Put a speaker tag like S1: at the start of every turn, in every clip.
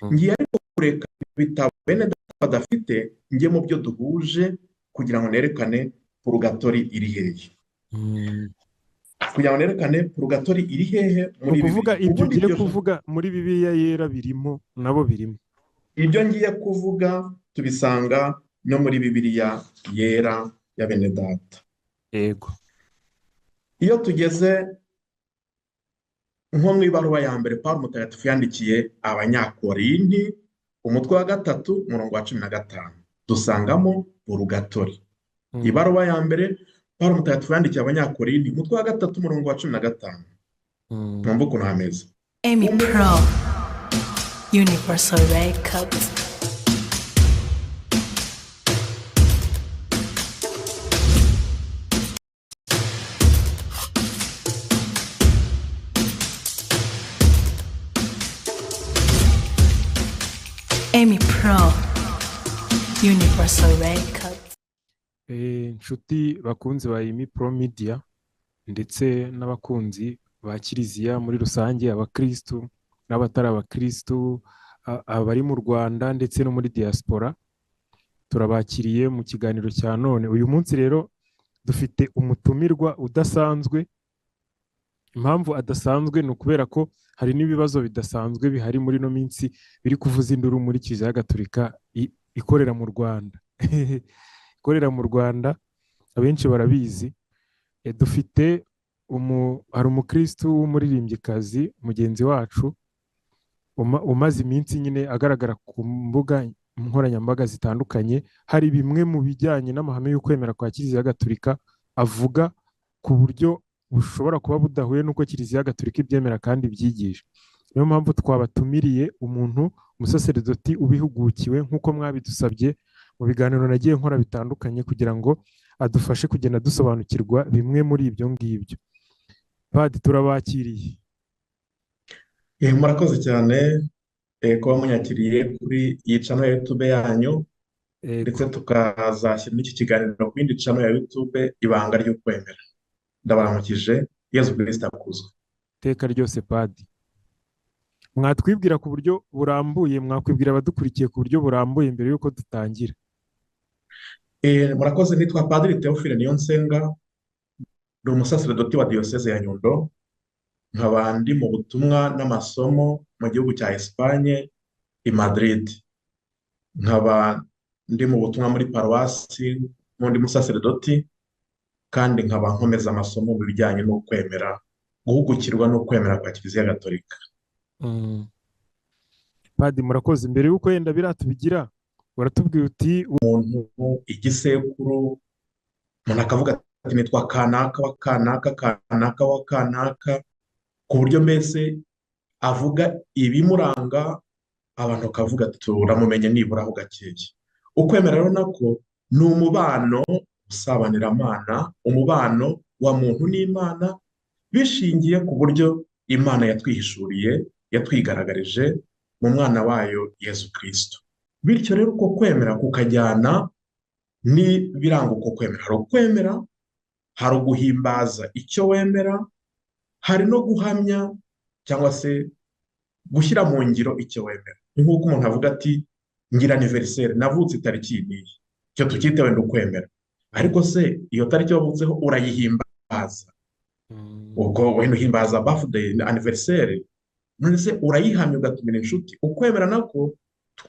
S1: Mm.
S2: ngiye ariko kureka ibitabo bene data badafite, njye mu byo duhuje kugira ngo nerekane purugatori iri hehe,
S1: Mm.
S2: kugira ngo nerekane purugatori iri hehe
S1: Ni
S2: muri
S1: ukuvuga
S2: Bibiliya.
S1: ibyo
S2: Ubundi
S1: ugiye kuvuga muri Bibiliya yera birimo, nabo birimo.
S2: ibyo ngiye kuvuga tubisanga no muri Bibiliya yera ya bene data.
S1: Yego.
S2: Iyo tugeze nko mu ibaruwa ya mbere Pawulo mutagatifu yandikiye Abanyakorinti, umutwe wa 3 umurongo wa 15, dusangamo purugatori.
S1: Mm.
S2: Ibaruwa ya mbere Pawulo mutagatifu yandikiye Abanyakorinti, umutwe wa 3 umurongo wa 15.
S1: Mm.
S2: Mwumva ukuntu hameze.
S3: Amy Pro Universal Records. Amy Pro Universal Records.
S1: Inshuti bakunzi ba Imi Pro Media ndetse n'abakunzi ba Kiliziya muri rusange, abakristu n'abatari abakristu, abari mu Rwanda ndetse no muri diaspora, turabakiriye mu kiganiro cya none. Uyu munsi rero dufite umutumirwa udasanzwe. Impamvu adasanzwe ni ukubera ko hari n'ibibazo bidasanzwe bihari muri no minsi biri kuvuza induru muri Kiliziya Gatolika ikorera mu Rwanda. Ikorera mu Rwanda abenshi barabizi. Dufite hari umukristu w'umuririmbyikazi mugenzi wacu umaze iminsi nyine agaragara ku mbuga nkoranyambaga zitandukanye. Hari bimwe mu bijyanye n'amahame y'ukwemera kwa Kiliziya Gatolika avuga ku buryo bushobora kuba budahuye n'uko Kiliziya Gatolika ibyemera kandi byigisha. Niyo mpamvu twabatumiriye umuntu, umusaseredoti ubihugukiwe nk'uko mwabidusabye mu biganiro nagiye nkora bitandukanye, kugira ngo adufashe kugenda dusobanukirwa bimwe muri ibyo ngibyo. Padi, turabakiriye.
S2: Murakoze cyane kuba munyakiriye kuri iyi channel ya YouTube yanyu, ndetse tukazashyira n'iki kiganiro ku yindi channel ya YouTube, ibanga ry'ukwemera. Ndabaramukije, Yezu Kristo akuzwe.
S1: Iteka ryose Padi. Mwatwibwira ku buryo burambuye, mwakwibwira abadukurikiye ku buryo burambuye mbere y'uko dutangira?
S2: Murakoze, nitwa Padiri Theophile Niyonsenga, ndi umusaseredoti wa Diyoseze ya Nyundo, nkaba ndi mu butumwa n'amasomo mu gihugu cya Espagne i Madrid. Nkaba ndi mu butumwa muri paruwasi nk'undi musaseredoti, kandi nkaba nkomeza amasomo mu bijyanye no kwemera, guhugukirwa no kwemera kwa Kiliziya Gatolika.
S1: Padi, murakoze. Mbere y'uko yenda biratubigira, waratubwiye uti
S2: umuntu igisekuru, umuntu akavuga ati nitwa kanaka wa kanaka, kanaka wa kanaka, ku buryo mbese avuga ibimuranga, abantu bakavuga ati turamumenye nibura aho gakeya. Ukwemera rero nako ni umubano usabaniramana, umubano wa muntu n'Imana, bishingiye ku buryo Imana yatwihishuriye, yatwigaragarije mu mwana wayo Yezu Kristo. Bityo rero uko kwemera kukajyana n'ibiranga uko kwemera. Hari ukwemera, hari uguhimbaza icyo wemera, hari no guhamya cyangwa se gushyira mu ngiro icyo wemera. Ni nk'uko umuntu avuga ati ngira anniversaire, navutse itariki iyi, icyo tukite wenda ukwemera. Ariko se iyo tariki wavutseho urayihimbaza, ubwo wenda uhimbaza birthday anniversaire, none se urayihamya ugatumira inshuti. Ukwemera nako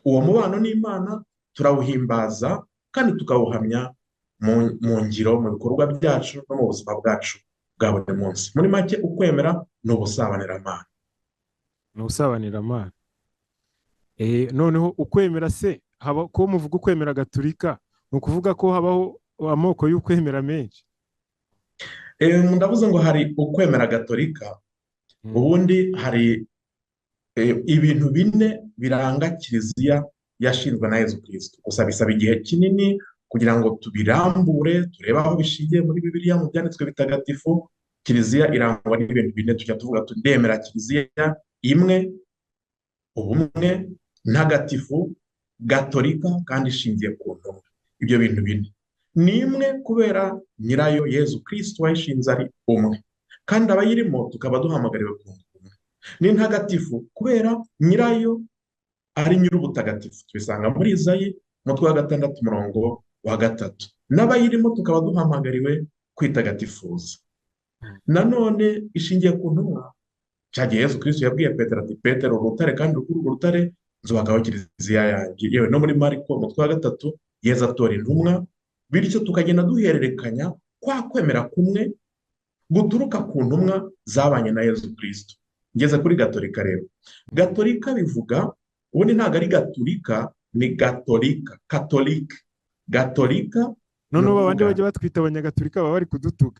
S2: uwo mubano n'Imana turawuhimbaza kandi tukawuhamya mu ngiro, mu bikorwa byacu no mu buzima bwacu bwa buri munsi. Muri make ukwemera ni ubusabaniramana.
S1: ni ubusabaniramana. Noneho ukwemera se, ko muvuga ukwemera Gatolika, ni ukuvuga ko habaho amoko y'ukwemera menshi?
S2: Ndavuze ngo hari ukwemera Gatolika, ubundi hari ibintu bine biranga Kiliziya yashinzwe na Yezu Kristo. Gusa bisaba igihe kinini kugira ngo tubirambure, turebe aho bishingiye muri Bibiliya, mu byanditswe bitagatifu. Kiliziya irangwa n'ibintu bine, tujya tuvuga ndemera Kiliziya imwe, ubumwe, ntagatifu, Gatolika kandi ishingiye ku ntumwa. Ibyo bintu bine ni imwe kubera nyirayo Yezu Kristo wayishinze ari umwe, kandi abayirimo tukaba duhamagariwe kunga ubumwe. Ni ntagatifu kubera nyirayo ari nyir'ubutagatifu tubisanga muri Izayi umutwe wa 6 umurongo wa 3. N'abayirimo tukaba duhamagariwe kwitagatifuza. Nanone ishingiye ku ntumwa cyagiye Yesu Kristo yabwiye Petero ati Petero urutare kandi kuri urwo rutare nzubakaho kiliziya yanjye. Yewe no muri Mariko umutwe wa 3 Yesu atora intumwa, bityo tukagenda duhererekanya kwa kwemera kumwe guturuka ku ntumwa zabanye na Yesu Kristo. Ngeze kuri gatolika rero. Gatolika bivuga ubundi ntabwo ari gaturika, ni gatolika, katolike. Gatolika
S1: none abandi bajya batwita abanyagatolika baba bari kudutuka.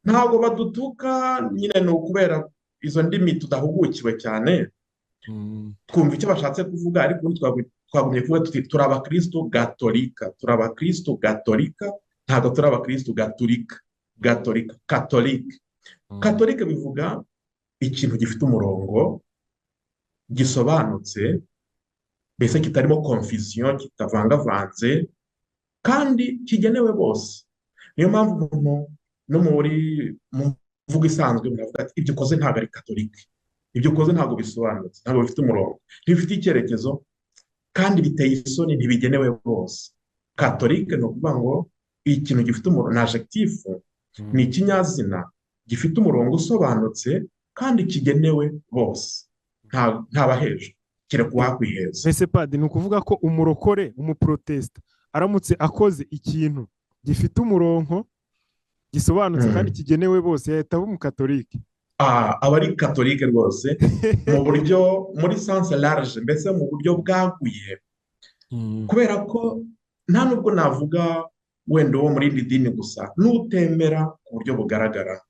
S2: ntabwo badutuka, nyine ni ukubera izo ndimi tudahugukiwe cyane, twumva icyo bashatse kuvuga, ariko twagumye kuvuga tuti turi abakristo gatolika, turi abakristo gatolika, ntabwo turi abakristo gaturika, gatolika, katolike. Katolike bivuga ikintu gifite umurongo, gisobanutse, mbese kitarimo confusion, kitavangavanze, kandi kigenewe bose. Niyo mpamvu umuntu no muri mu mvugo isanzwe muravuga ati ibyo ukoze ntabwo ari katolike, ibyo ukoze ntabwo bisobanutse, ntabwo bifite umurongo, ntibifite icyerekezo, kandi biteye isoni, ntibigenewe bose. Katolike ni ukuvuga ngo ikintu gifite umurongo, ni adjectif, ni ikinyazina gifite umurongo usobanutse kandi kigenewe bose, ntabahejwe kereka uwakwiheza.
S1: Mbese padi ni ukuvuga ko umurokore, umuprotesta aramutse akoze ikintu gifite umurongo gisobanutse kandi kigenewe bose yahita aba umukatolike.
S2: Aba ari katolike rwose mu buryo, muri sense large, mbese mu buryo bwaguye, kubera ko nta nubwo navuga wenda uwo muri iri dini gusa, n'utemera ku buryo bugaragara,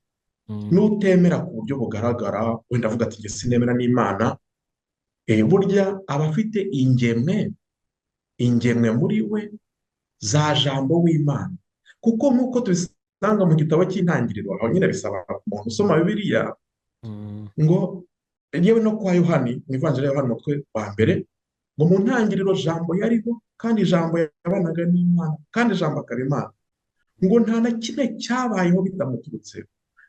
S2: n'utemera ku buryo bugaragara, wenda avuga ati njye sinemera n'Imana, burya aba afite ingemwe muri we za jambo w'Imana, kuko nk'uko tubisanga mu gitabo cy'Intangiriro, aho nyine bisaba umuntu usoma Bibiliya ngo yewe no kwa Yohani, mu ivanjiri ya Yohani umutwe wa 1, ngo mu ntangiriro jambo yariho, kandi jambo yabanaga n'Imana, kandi jambo akaba Imana, ngo nta na kimwe cyabayeho bitamuturutseho.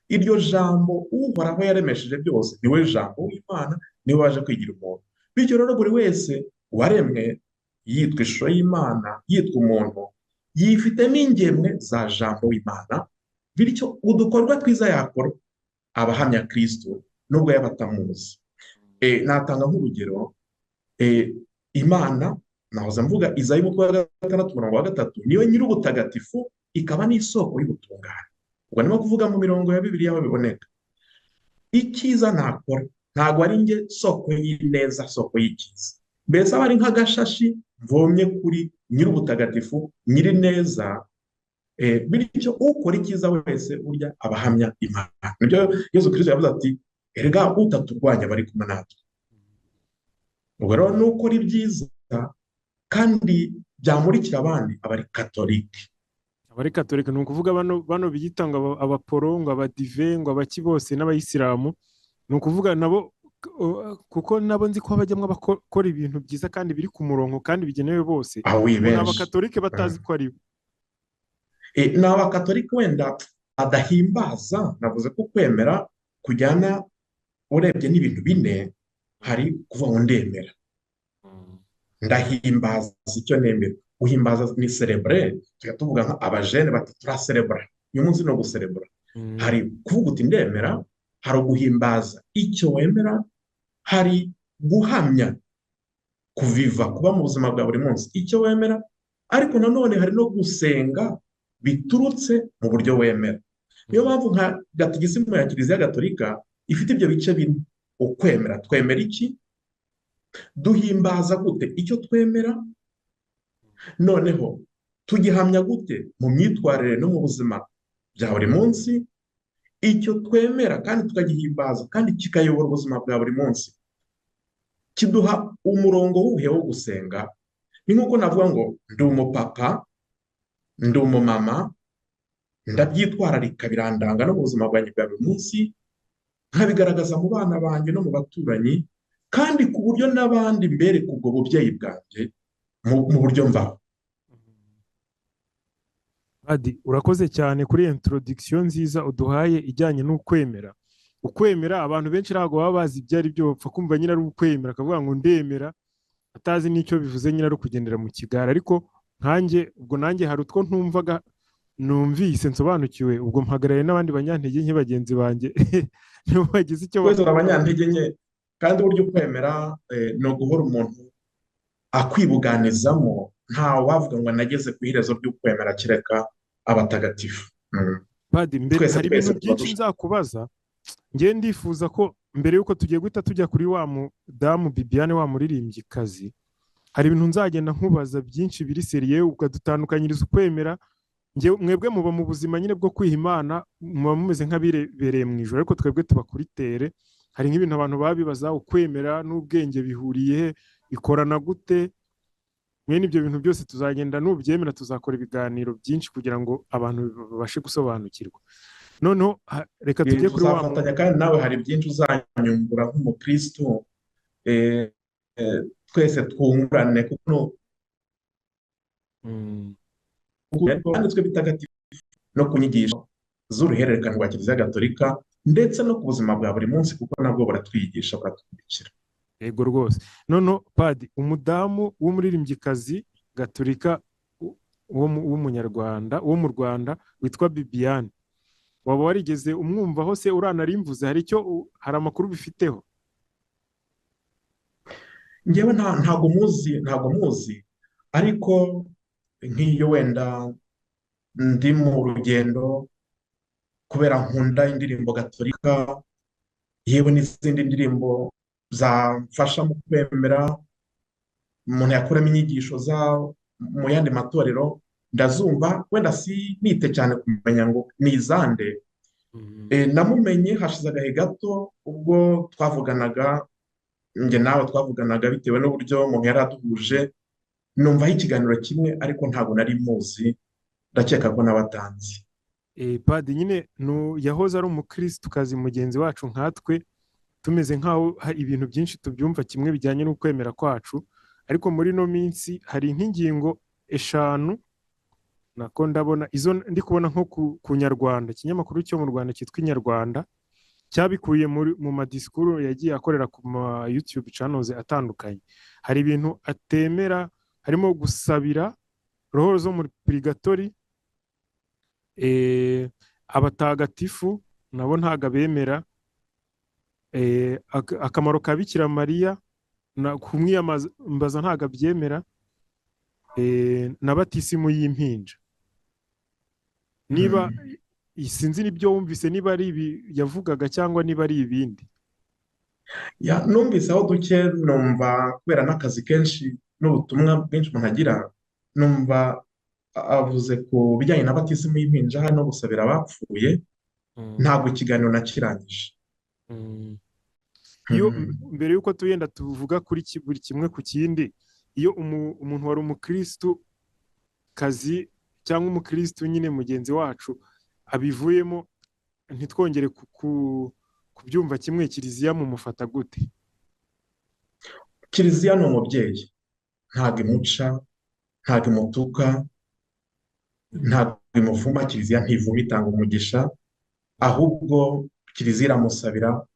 S2: Iryo jambo uhoraho yaremesheje byose niwe jambo w'Imana, niwe waje kwigira umuntu. Bityo rero buri wese waremwe yitwa ishusho y'Imana, yitwa umuntu, yifitemo ingemwe za jambo w'Imana, bityo udukorwa twiza yakora abahamya Kristo nubwo yaba atamuzi. Natanga nk'urugero, Imana nahoze mvuga Izayi umutwe wa 6 umurongo wa 3 niyo nyir'ubutagatifu, ikaba n'isoko y'ubutungane. Ubwo ndimo kuvuga mu mirongo ya Bibiliya aho biboneka. Icyiza nakora ntabwo ari njye soko y'ineza, soko y'icyiza, mbese aba ari nk'agashashi mvomye kuri nyir'ubutagatifu, nyiri neza, bityo ukora icyiza wese burya abahamya Imana. Nibyo Yesu Kristo yavuze ati erega utaturwanya bari kumwe natwe. Ubwo rero nukora ibyiza kandi byamurikira abandi, aba ari katolike.
S1: Abari katolike ni ukuvuga bano biyita ngo abaporo, ngo abadive, ngo abaki bose n'abayisilamu, ni ukuvuga nabo, kuko nabo nzi ko bajyamo bakora ibintu byiza kandi biri ku murongo kandi bigenewe bose. Ni abakatolike batazi ko ari bo.
S2: Ni abakatolike wenda adahimbaza. Navuze ko kwemera kujyana, urebye n'ibintu bine, hari kuvuga ngo ndemera, ndahimbaza icyo nemera. Uhimbaza ni celebre, tujya tuvuga nka abajene bati turacelebra, uyu munsi no gucelebra. Hari kuvuga uti ndemera, hari uguhimbaza icyo wemera, hari guhamya, kuviva, kuba mu buzima bwa buri munsi icyo wemera, ariko nanone hari no gusenga biturutse mu buryo wemera. Niyo mpamvu nka gatigisimu ya Kiliziya Gatolika ifite ibyo bice bine. Ukwemera, twemera iki, duhimbaza gute icyo twemera, noneho tugihamya gute mu myitwarire no mu buzima bya buri munsi icyo twemera, kandi tukagihimbaza kandi kikayobora ubuzima bwa buri munsi, kiduha umurongo wuhe wo gusenga. Ni nk'uko navuga ngo ndi umupapa, ndi umumama, ndabyitwararika birandanga no mu buzima bwanjye bwa buri munsi, nkabigaragaza mu bana banjye no mu baturanyi, kandi ku buryo n'abandi mbereka ubwo bubyeyi bwanjye mu buryo mvaho.
S1: Adi, urakoze cyane kuri introduction nziza uduhaye ijyanye n'ukwemera. Ukwemera abantu benshi ntabwo baba bazi ibyo ari byo, bapfa kumva nyine ari ukwemera, akavuga ngo ndemera, atazi n'icyo bivuze nyine ari ukugendera mu kigare. Ariko nkanjye ubwo nanjye hari utwo ntumvaga numvise nsobanukiwe, ubwo mpagarariye n'abandi banyantege nke bagenzi banjye nibo bagize icyo
S2: twese turi
S1: bavuga.
S2: abanyantege nke, kandi uburyo ukwemera ni uguhora umuntu akwibuganizamo. Nta wavuga ngo nageze ku iherezo ry'ukwemera kereka abatagatifu.
S1: Padi, mbere
S2: Twese
S1: hari ibintu
S2: tuba
S1: byinshi
S2: dushaka.
S1: nzakubaza. Njye ndifuza ko mbere y'uko tugiye guhita tujya kuri wa mudamu Bibiane, wa muririmbyikazi, hari ibintu nzagenda nkubaza byinshi biri seriye, ukadutandukanyiriza ukwemera. Mwebwe muba mu buzima nyine bwo kwiha Imana, muba mumeze nk'abibereye mu ijoro, ariko twebwe tuba kuri tere. Hari nk'ibintu abantu baba bibaza, ukwemera n'ubwenge bihuriye he, bikorana gute? Mwene ibyo bintu byose tuzagenda, nubyemera tuzakora ibiganiro byinshi kugira ngo abantu babashe gusobanukirwa. Noneho reka tujye kuri wa
S2: tuzafatanya, kandi nawe hari byinshi uzanyungura nk'umukristo. Twese twungurane, kuko handitswe bitagatifu no ku nyigisho z'uruhererekane rwa Kiliziya Gatolika, ndetse no ku buzima bwa buri munsi, kuko nabwo buratwigisha, buratwibukira.
S1: Yego rwose. Noneho Padi, umudamu w'umuririmbyikazi Gatolika w'umunyarwanda wo mu Rwanda witwa Bibiane, waba warigeze umwumvaho se? Uranarimvuze? Hari amakuru bifiteho?
S2: Ngewe ntago muzi, ariko nk'iyo wenda ndi mu rugendo, kubera nkunda indirimbo Gatolika, yewe n'izindi ndirimbo zamfasha mu kwemera, umuntu yakuramo inyigisho mu yandi matorero, ndazumva. Wenda si nite cyane kumenya ngo ni izande. Namumenye hashize agahe gato, ubwo twavuganaga, njye nawe twavuganaga, bitewe n'uburyo umuntu yari aduhuje, numvaho ikiganiro kimwe, ariko ntabwo nari muzi, ndakeka ko n'abatanzi.
S1: Padi nyine yahoze ari umukristukazi mugenzi wacu nkatwe, tumeze nk'aho ibintu byinshi tubyumva kimwe bijyanye n'ukwemera kwacu. Ariko muri ino minsi hari nk'ingingo 5 nako ndabona izo ndi kubona nko ku Nyarwanda, ikinyamakuru cyo mu Rwanda cyitwa Inyarwanda, cyabikuye mu madisikuru yagiye akorera ku ma YouTube channels atandukanye. Hari ibintu atemera, harimo gusabira roho zo muri purigatori, abatagatifu nabo ntago bemera, akamaro ka Bikira Mariya kumwiyambaza ntago abyemera, na batisimu y'impinja. Niba sinzi n'ibyo wumvise, niba ari ibi yavugaga cyangwa niba ari ibindi.
S2: Numvise aho duke, numva kubera n'akazi kenshi n'ubutumwa bwinshi umuntu agira, numva avuze ku bijyanye na batisimu y'impinja, hari no gusabira abapfuye. Ntabwo ikiganiro nakirangije.
S1: Iyo mbere y'uko tuyenda tuvuga kuri buri kimwe ku kindi, iyo umuntu wari umukristu kazi cyangwa umukristu nyine mugenzi wacu abivuyemo, ntitwongere kubyumva kimwe, Kiliziya mumufata gute?
S2: Kiliziya ni umubyeyi, ntabwo imuca, ntabwo imutuka, ntabwo imuvuma. Kiliziya ntivuma, itanga umugisha, ahubwo Kiliziya iramusabira,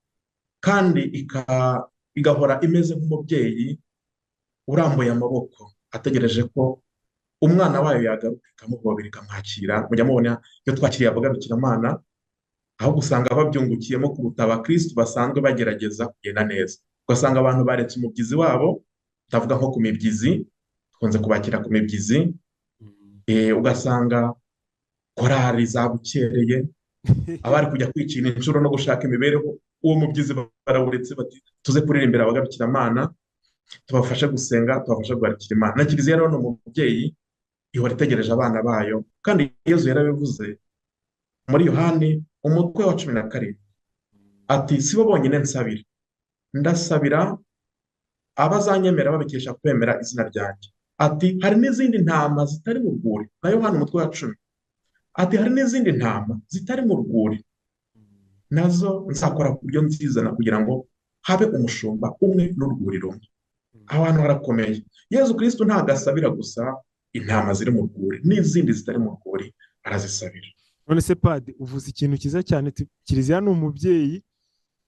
S2: kandi igahora imeze nk'umubyeyi urambuye amaboko, ategereje ko umwana wayo yagaruka, ikamuhobera, ikamwakira. Mujya mubona iyo twakiriye abagarukiramana, aho gusanga babyungukiyemo kuruta abakristu basanzwe bagerageza kugenda neza. Ugasanga abantu baretse umubyizi wabo, ndavuga nko ku mibyizi, dukunze kubakira ku mibyizi. Ugasanga korari zabukereye, abari kujya kwicira inshuro no gushaka imibereho, uwo mubyizi barawuretse, bati tuze kuririmbira abagarukiramana, tubafashe gusenga, tubafashe guharikira Imana. Na Kiliziya rero ni umubyeyi, ihora itegereje abana bayo. Kandi Yezu yarabivuze muri Yohani umutwe wa 17, ati si bo bonyine nsabira, ndasabira abazanyemera babikesha kwemera izina ryanjye. Ati hari n'izindi ntama zitari mu rwuri. Na Yohani umutwe wa 10, ati hari n'izindi ntama zitari mu rwuri, nazo nzakora ku buryo nzizana, kugira ngo habe umushumba umwe n'urwuri rumwe. Abantu harakomeye. Yezu Kristo ntabwo asabira gusa intama ziri mu rwuri, n'izindi zitari mu rwuri arazisabira.
S1: None se Padi, uvuze ikintu cyiza cyane, Kiliziya ni umubyeyi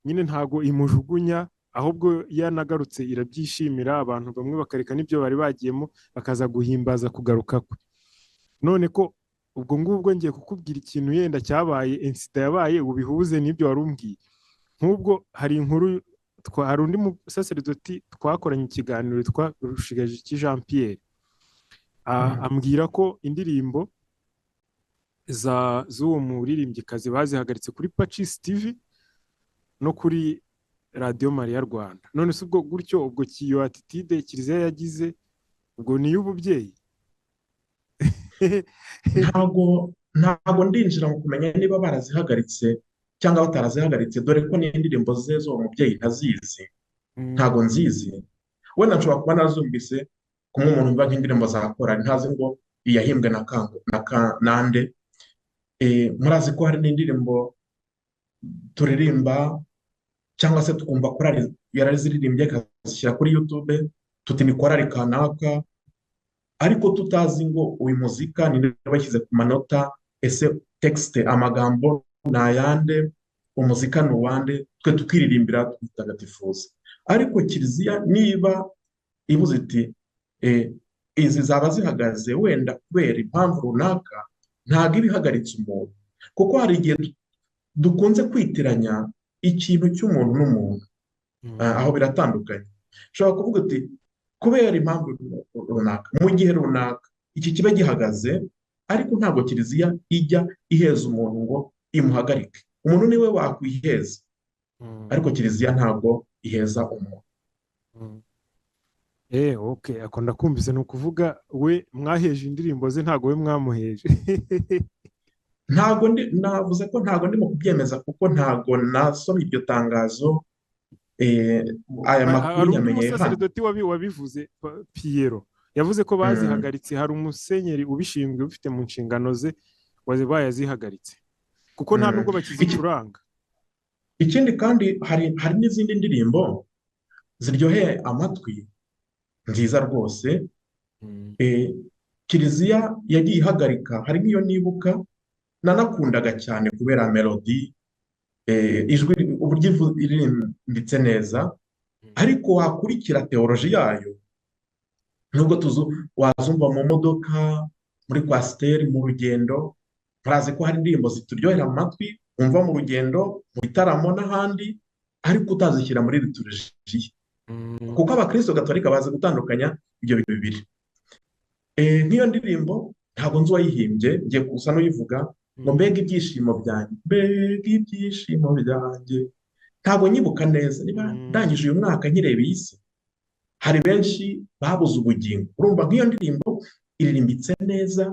S1: nyine, ntago imujugunya, ahubwo yanagarutse irabyishimira, abantu bamwe bakareka n'ibyo bari bagiyemo bakaza guhimbaza kugaruka kwe. None ko ubwo ngubwo ngiye kukubwira ikintu yenda cyabaye, insida yabaye ubihuze n'ibyo wari umbwiye. Nk'ubwo hari inkuru, hari undi musaserdoti twakoranye ikiganiro witwa Rushigajiki Jean Pierre, ambwira ko indirimbo z'uwo muririmbyikazi bazihagaritse kuri Pacis TV no kuri Radio Maria Rwanda. None se ubwo gutyo, ubwo kiyo attitude Kiliziya yagize ubwo ni y'ububyeyi?
S2: ntago ndinjira mu kumenya niba barazihagaritse cyangwa batarazihagaritse, dore ko n'indirimbo ze z'uwo mubyeyi ntazizi, ntago nzizi. Wenda nshobora kuba nazumvise kumwe umuntu umva nk'indirimbo za korali, ntazi ngo iyahimbwe nande. Murazi ko hari n'indirimbo turirimba cyangwa se tukumva korali yaraziririmbye akazishyira kuri YouTube, tuti ni korali kanaka, ariko tutazi ngo uyu muzika ni bashyize ku manota, ese texte amagambo ni ayande, umuzika ni uwande, twe tukiririmbira twitagatifuza. Ariko Kiliziya niba ibuze iti izi zaba zihagaze wenda kubera impamvu runaka, ntabwo ibihagaritse umuntu, kuko hari igihe dukunze kwitiranya ikintu cy'umuntu n'umuntu. Aho biratandukanye. Ushobora kuvuga uti kubera impamvu runaka mu gihe runaka iki kiba gihagaze, ariko ntabwo Kiliziya ijya iheza umuntu ngo imuhagarike. Umuntu niwe wakwiheza, ariko Kiliziya ntabwo iheza umuntu.
S1: Okay, akunda kumvise, ni ukuvuga we mwaheje indirimbo ze, ntabwo we mwamuheje.
S2: Navuze ko ntabwo ndimo kubyemeza kuko ntabwo nasomye iryo tangazo. Aya makuru nyamenye hano.
S1: Umusaserdoti wabivuze Piero yavuze ko bazihagaritse, hari umusenyeri ubishinzwe ufite mu nshingano ze bayazihagaritse kuko nta nubwo bakizicuranga.
S2: Ikindi kandi hari n'izindi ndirimbo ziryoheye amatwi nziza rwose, Kiliziya yagiye ihagarika. Hari nk'iyo nibuka nanakundaga cyane kubera melody, ijwi uburyo iririmbitse neza, ariko wakurikira teoloji yayo, nubwo wazumva mu modoka, muri kwasiteri, mu rugendo. Murazi ko hari indirimbo zituryohera mu matwi wumva mu rugendo, mu bitaramo n'ahandi, ariko utazishyira muri liturji, kuko abakristo gatolika bazi gutandukanya ibyo bintu bibiri. Nk'iyo ndirimbo ntabwo nzi uwayihimbye, ngiye gusa n'uyivuga ngo mbega ibyishimo byanjye, mbega ibyishimo byanjye. Ntabwo nyibuka neza, niba ndangije uyu mwaka nkireba iyi si, hari benshi babuze ubugingo. Urumva nk'iyo ndirimbo iririmbitse neza,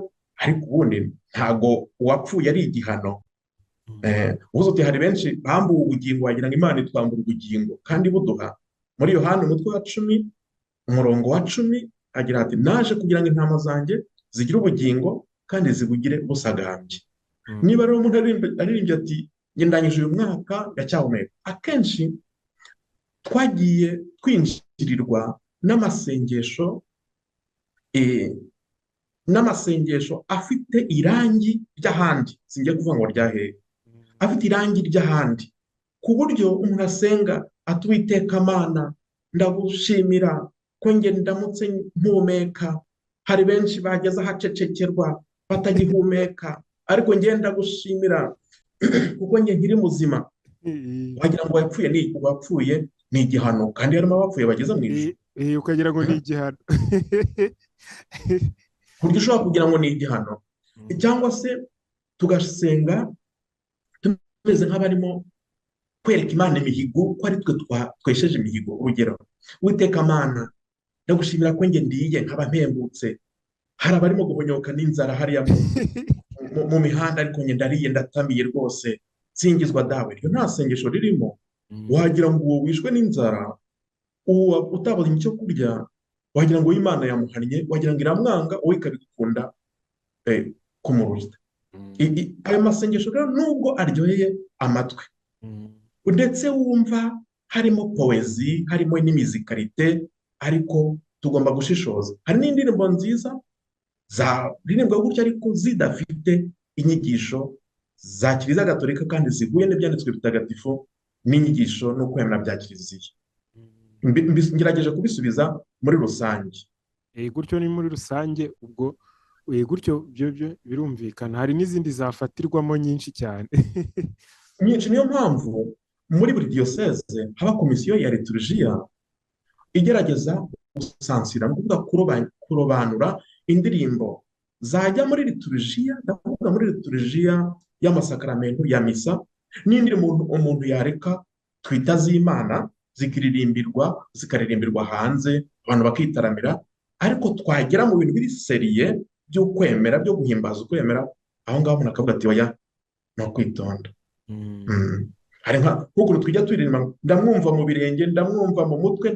S2: ariko ubundi ntabwo uwapfuye ari igihano. Ubuze uti hari benshi bambuwe ubugingo, wagira ngo Imana itwambura ubugingo kandi buduha. Muri Yohana umutwe wa 10 umurongo wa 10 agira ati, naje kugira ngo intama zanjye zigire ubugingo kandi zibugire busagambye. Niba rero umuntu aririmbye ati ngendanyije uyu mwaka yacyahumeka, akenshi twagiye twinjirirwa n'amasengesho afite irangi ry'ahandi, singiye kuvuga ngo ryahehe, afite irangi ry'ahandi, ku buryo umuntu asenga ati Uwiteka Mana ndagushimira ko nge ndamutse mpumeka. Hari benshi bageze ahacecekerwa batagihumeka, ariko nge ndagushimira kuko nge nkiri muzima. Wagira ngo wapfuye ni igihano, kandi harimo abapfuye bageze mu ijuru.
S1: Ukagira ngo ni igihano.
S2: Buryo ushobora kugira ngo ni igihano, cyangwa se tugasenga tumeze nk'abarimo kwereka Imana imihigo ko ari twe twesheje imihigo. Urugero, Uwiteka Mana ndagushimira ko nge ndiye nkaba mpembutse. Hari abarimo guhonyoka n'inzara hariya mu mihanda, ariko nge ndariye ndatamiye rwose, singizwa dawe. Iyo nta sengesho ririmo. Wagira ngo uwo wishwe n'inzara, utabonye icyo kurya, wagira ngo Imana yamuhannye, wagira ngo iramwanga, wowe ikabikunda kumuruta. Ayo masengesho rero nubwo aryoheye amatwi, ndetse wumva harimo poezi, harimo n'imizikarite, ariko tugomba gushishoza. Hari n'indirimbo nziza zaririmbwa gutya ariko zidafite inyigisho za Kiliziya Gatolika kandi zihuye n'ibyanditswe bitagatifu n'inyigisho no kwemera bya Kiliziya. ngerageje kubisubiza muri rusange.
S1: Gutyo ni muri rusange ubwo gutyo byo birumvikana, hari n'izindi zafatirwamo nyinshi cyane.
S2: Nyinshi, niyo mpamvu muri buri diyoseze haba komisiyo ya liturujia igerageza gusansira, ni ukuvuga kurobanura indirimbo zajya muri liturujia, ndavuga muri liturujia y'amasakaramentu ya misa, n'indirimbo umuntu yareka twita z'Imana zikaririmbirwa hanze, abantu bakitaramira, ariko twagera mu bintu biri seriye byo kwemera, byo guhimbaza ukwemera, aho ngaho umuntu akavuga ati oya, ni ukwitonda. Hari nk'ukuntu tujya turirimba, ndamwumva mu birenge, ndamwumva mu mutwe,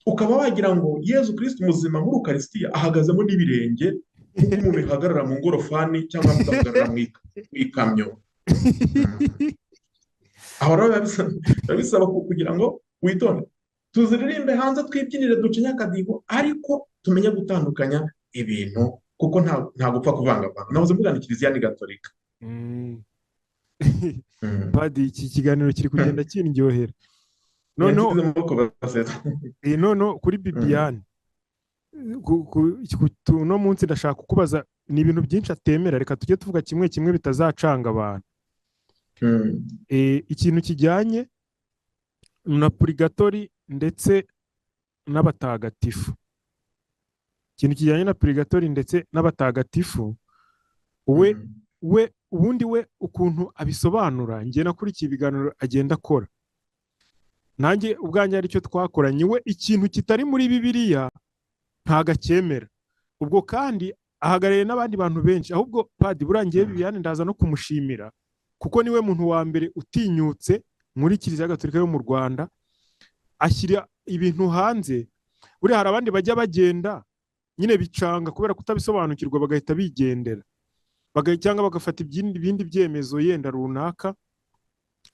S2: ukaba wagira ngo Yezu Kristo muzima muri Ukarisitiya ahagazemo n'ibirenge, nk'uko umuntu ihagarara mu ngorofani cyangwa agahagarara mu ikamyo. Aho rero biba bisaba kugira ngo witonde, tuziririmbe hanze, twibyinire, ducinye akadiho, ariko tumenye gutandukanya ibintu, kuko nta gupfa kuvangavanga. Nahoze mvuga ni Kiliziya ni Gatolika.
S1: Padi, iki kiganiro kiri kugenda kindyohera. Noneho kuri Bibiane, uno munsi ndashaka kukubaza, ni ibintu byinshi atemera, reka tujye tuvuga kimwe kimwe bitazacanga abantu. Ikintu kijyanye na purigatori ndetse n'abatagatifu, ubundi we ukuntu abisobanura, njye nakurikiye ibiganiro agenda akora, nanjye ubwanjye aricyo twakoranye, we ikintu kitari muri Bibiliya ntago acyemera. Ubwo kandi ahagarariye n'abandi bantu benshi, ahubwo Padi burangiye Bibiane ndaza no kumushimira, kuko niwe muntu wa mbere utinyutse muri Kiliziya Gatolika yo mu Rwanda ashyira ibintu hanze. Buriya hari abandi bajya bagenda nyine bicanga kubera kutabisobanukirwa, bagahita bigendera, cyangwa bagafata ibindi byemezo yenda runaka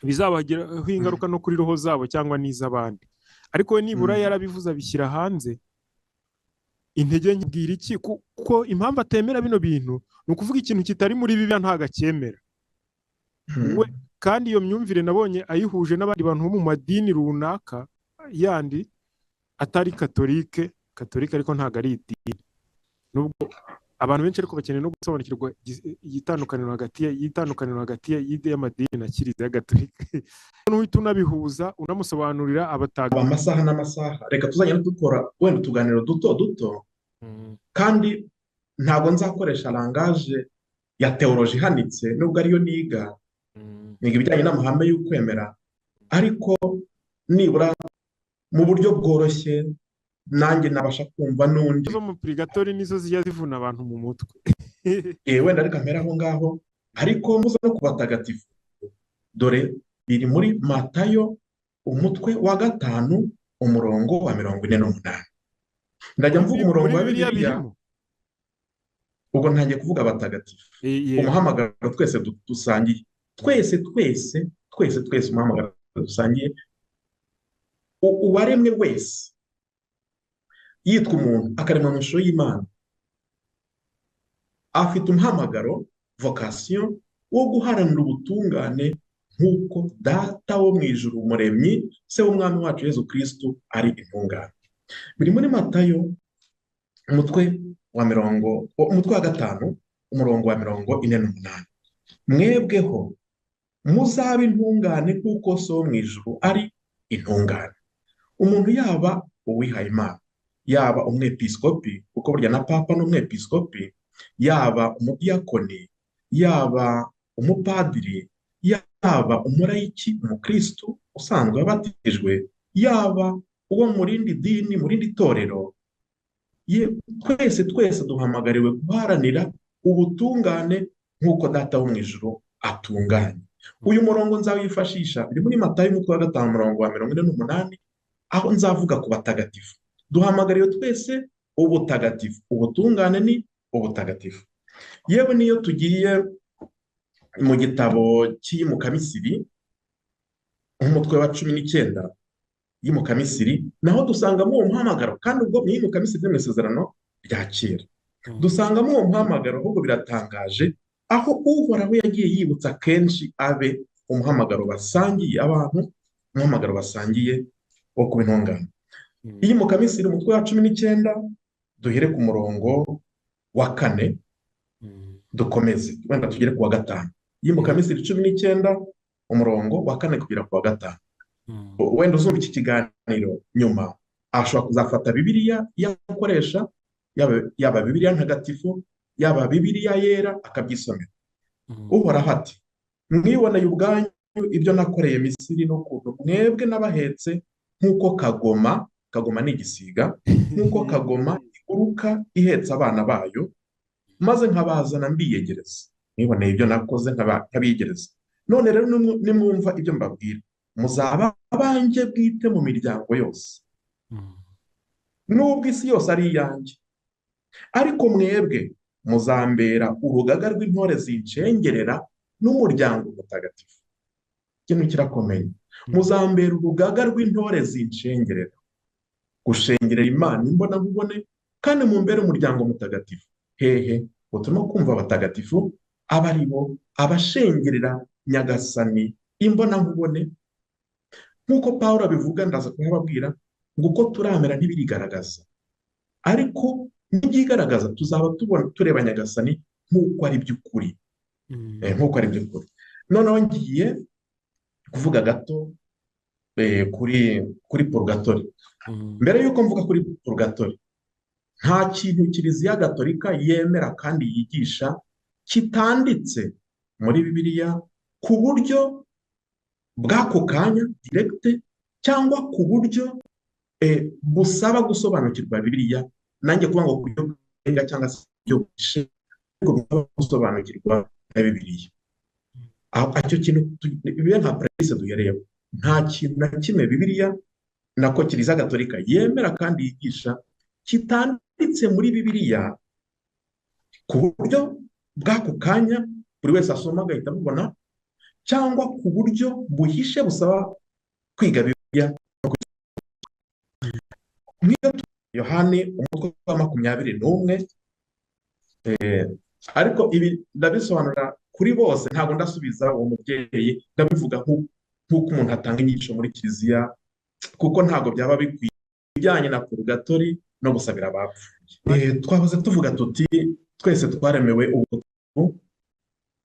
S1: bizabagiraho ingaruka no kuri roho zabo cyangwa n'iz'abandi. Ariko we nibura yarabivuze, abishyira hanze. Intege nkibwira iki? Kuko impamvu atemera bino bintu ni ukuvuga ikintu kitari muri Bibiliya ntago acyemera. We kandi iyo myumvire nabonye ayihuje n'abandi bantu bo mu madini runaka yandi atari katolike ariko ntago ari idini. Nubwo abantu benshi ariko bakeneye no gusobanukirwa itandukaniro hagati y'amadini na Kiliziya Gatolika. Nuhita unabihuza, unamusobanurira
S2: amasaha n'amasaha. Reka tuzajya dukora wenda utuganiro duto kandi ntabwo nzakoresha langaje ya teoloji ihanitse, nubwo ariyo niga ibijyanye n'amahame y'ukwemera, ariko nibura mu buryo bworoshye nanjye nabasha kumva n'undi.
S1: Zo mu purigatori nizo zijya zivuna abantu mu mutwe.
S2: Wenda reka mpera aho ngaho, ariko muza no ku batagatifu, dore biri muri Matayo umutwe wa 5 umurongo wa 48. Ndajya mvuga umurongo wa Bibiliya, ubwo ntangiye kuvuga abatagatifu. Umuhamagaro twese dusangiye, twese umuhamagaro dusangiye, uwaremwe wese yitwa umuntu akaremwa mu ishusho y'Imana, afite umuhamagaro, vocation, wo guharanira ubutungane nk'uko Data wo mu ijuru, umuremyi, se w'umwami wacu Yezu Kristo ari intungane. Biri muri Matayo umutwe wa 5 umurongo wa 48. Mwebweho muzabe intungane kuko so wo mu ijuru ari intungane. Umuntu yaba uwihaye Imana, yaba umwepiskopi, kuko burya na papa n'umwepiskopi, yaba umudiyakoni, yaba umupadiri, yaba umurayiki, umukristo usanzwe wabatijwe, yaba uwo mu rindi dini, mu rindi torero, twese duhamagariwe guharanira ubutungane nk'uko Data wo mu ijuru atunganye. Uyu murongo nzawifashisha biri muri Matayo umutwe wa 5 umurongo wa 48, aho nzavuga ku batagatifu. Duhamagariwe twese ubutagatifu, ubutungane ni ubutagatifu. Yewe niyo tugiye mu gitabo cy'iyimuka Misiri umutwe wa 19 yimuka Misiri, naho dusangamo uwo muhamagaro, kandi ubwo yimuka Misiri mu isezerano rya kera dusangamo uwo muhamagaro. Ahubwo biratangaje aho Uhoraho yagiye yibutsa kenshi umuhamagaro basangiye abantu, umuhamagaro basangiye wo kuba intungane. iyimuka Misiri umutwe wa 19 duhere ku murongo wa 4 dukomeze wenda tugere ku wa 5. Iyimuka Misiri 19 umurongo wa 4 kugera ku wa 5. Wenda uzumva iki kiganiro nyuma ashobora kuzafata Bibiliya yakoresha yaba Bibiliya ntagatifu yaba Bibiliya yera akabyisomera. Uhoraho ati mwiboneye ubwanyu ibyo nakoreye Misiri n'ukuntu mwebwe n'abahetse nk'uko kagoma ni igisiga, nk'uko kagoma iguruka ihetse abana bayo, maze nkabazana mbiyegereza. Mwiboneye ibyo nakoze nkabiyegereza. None rero nimwumva ibyo mbabwira, muzaba abanjye bwite mu miryango yose, nubwo isi yose ari iyanjye. Ariko mwebwe muzambera urugaga rw'intore zincengerera n'umuryango mutagatifu. Ikintu kirakomeye. Muzambera urugaga rw'intore zincengerera, gushengerera Imana imbonankubone, kandi mumbere umuryango mutagatifu. Hehe, turimo kumva abatagatifu aba ari bo abashengerera Nyagasani imbonankubone. Nk'uko Pawulo abivuga, ndaza kubabwira ngo uko turamera ntibirigaragaza, ariko nibyigaragaza tuzaba tureba Nyagasani nk'uko ari by'ukuri. Nk'uko ari by'ukuri. Noneho ngiye kuvuga gato kuri purgatori. Mbere y'uko mvuga kuri purgatori, nta kintu Kiliziya Gatolika yemera kandi yigisha kitanditse muri Bibiliya ku buryo bw'ako kanya direkite, cyangwa ku buryo busaba gusobanukirwa Bibiliya. Nanjye kuvuga ngo ku buryo bw'enga cyangwa se buryo bwishe, ariko busaba gusobanukirwa na Bibiliya. Icyo kintu bibe nka premise duhereyeho. Nta kintu na kimwe Bibiliya nako Kiliziya Gatolika yemera kandi yigisha kitanditse muri Bibiliya ku buryo bw'ako kanya buri wese asoma agahita amubona, cyangwa ku buryo buhishe busaba kwiga Bibiliya. Yohani umutwe wa 21. Ariko ibi ndabisobanura kuri bose, ntabwo ndasubiza uwo mubyeyi, ndabivuga nk'uko umuntu atanga inyigisho muri Kiliziya, kuko ntabwo byaba bikwiye bijyanye na purgatori no gusabira abapfuye. Twahoze tuvuga tuti twese twaremewe ubuntu,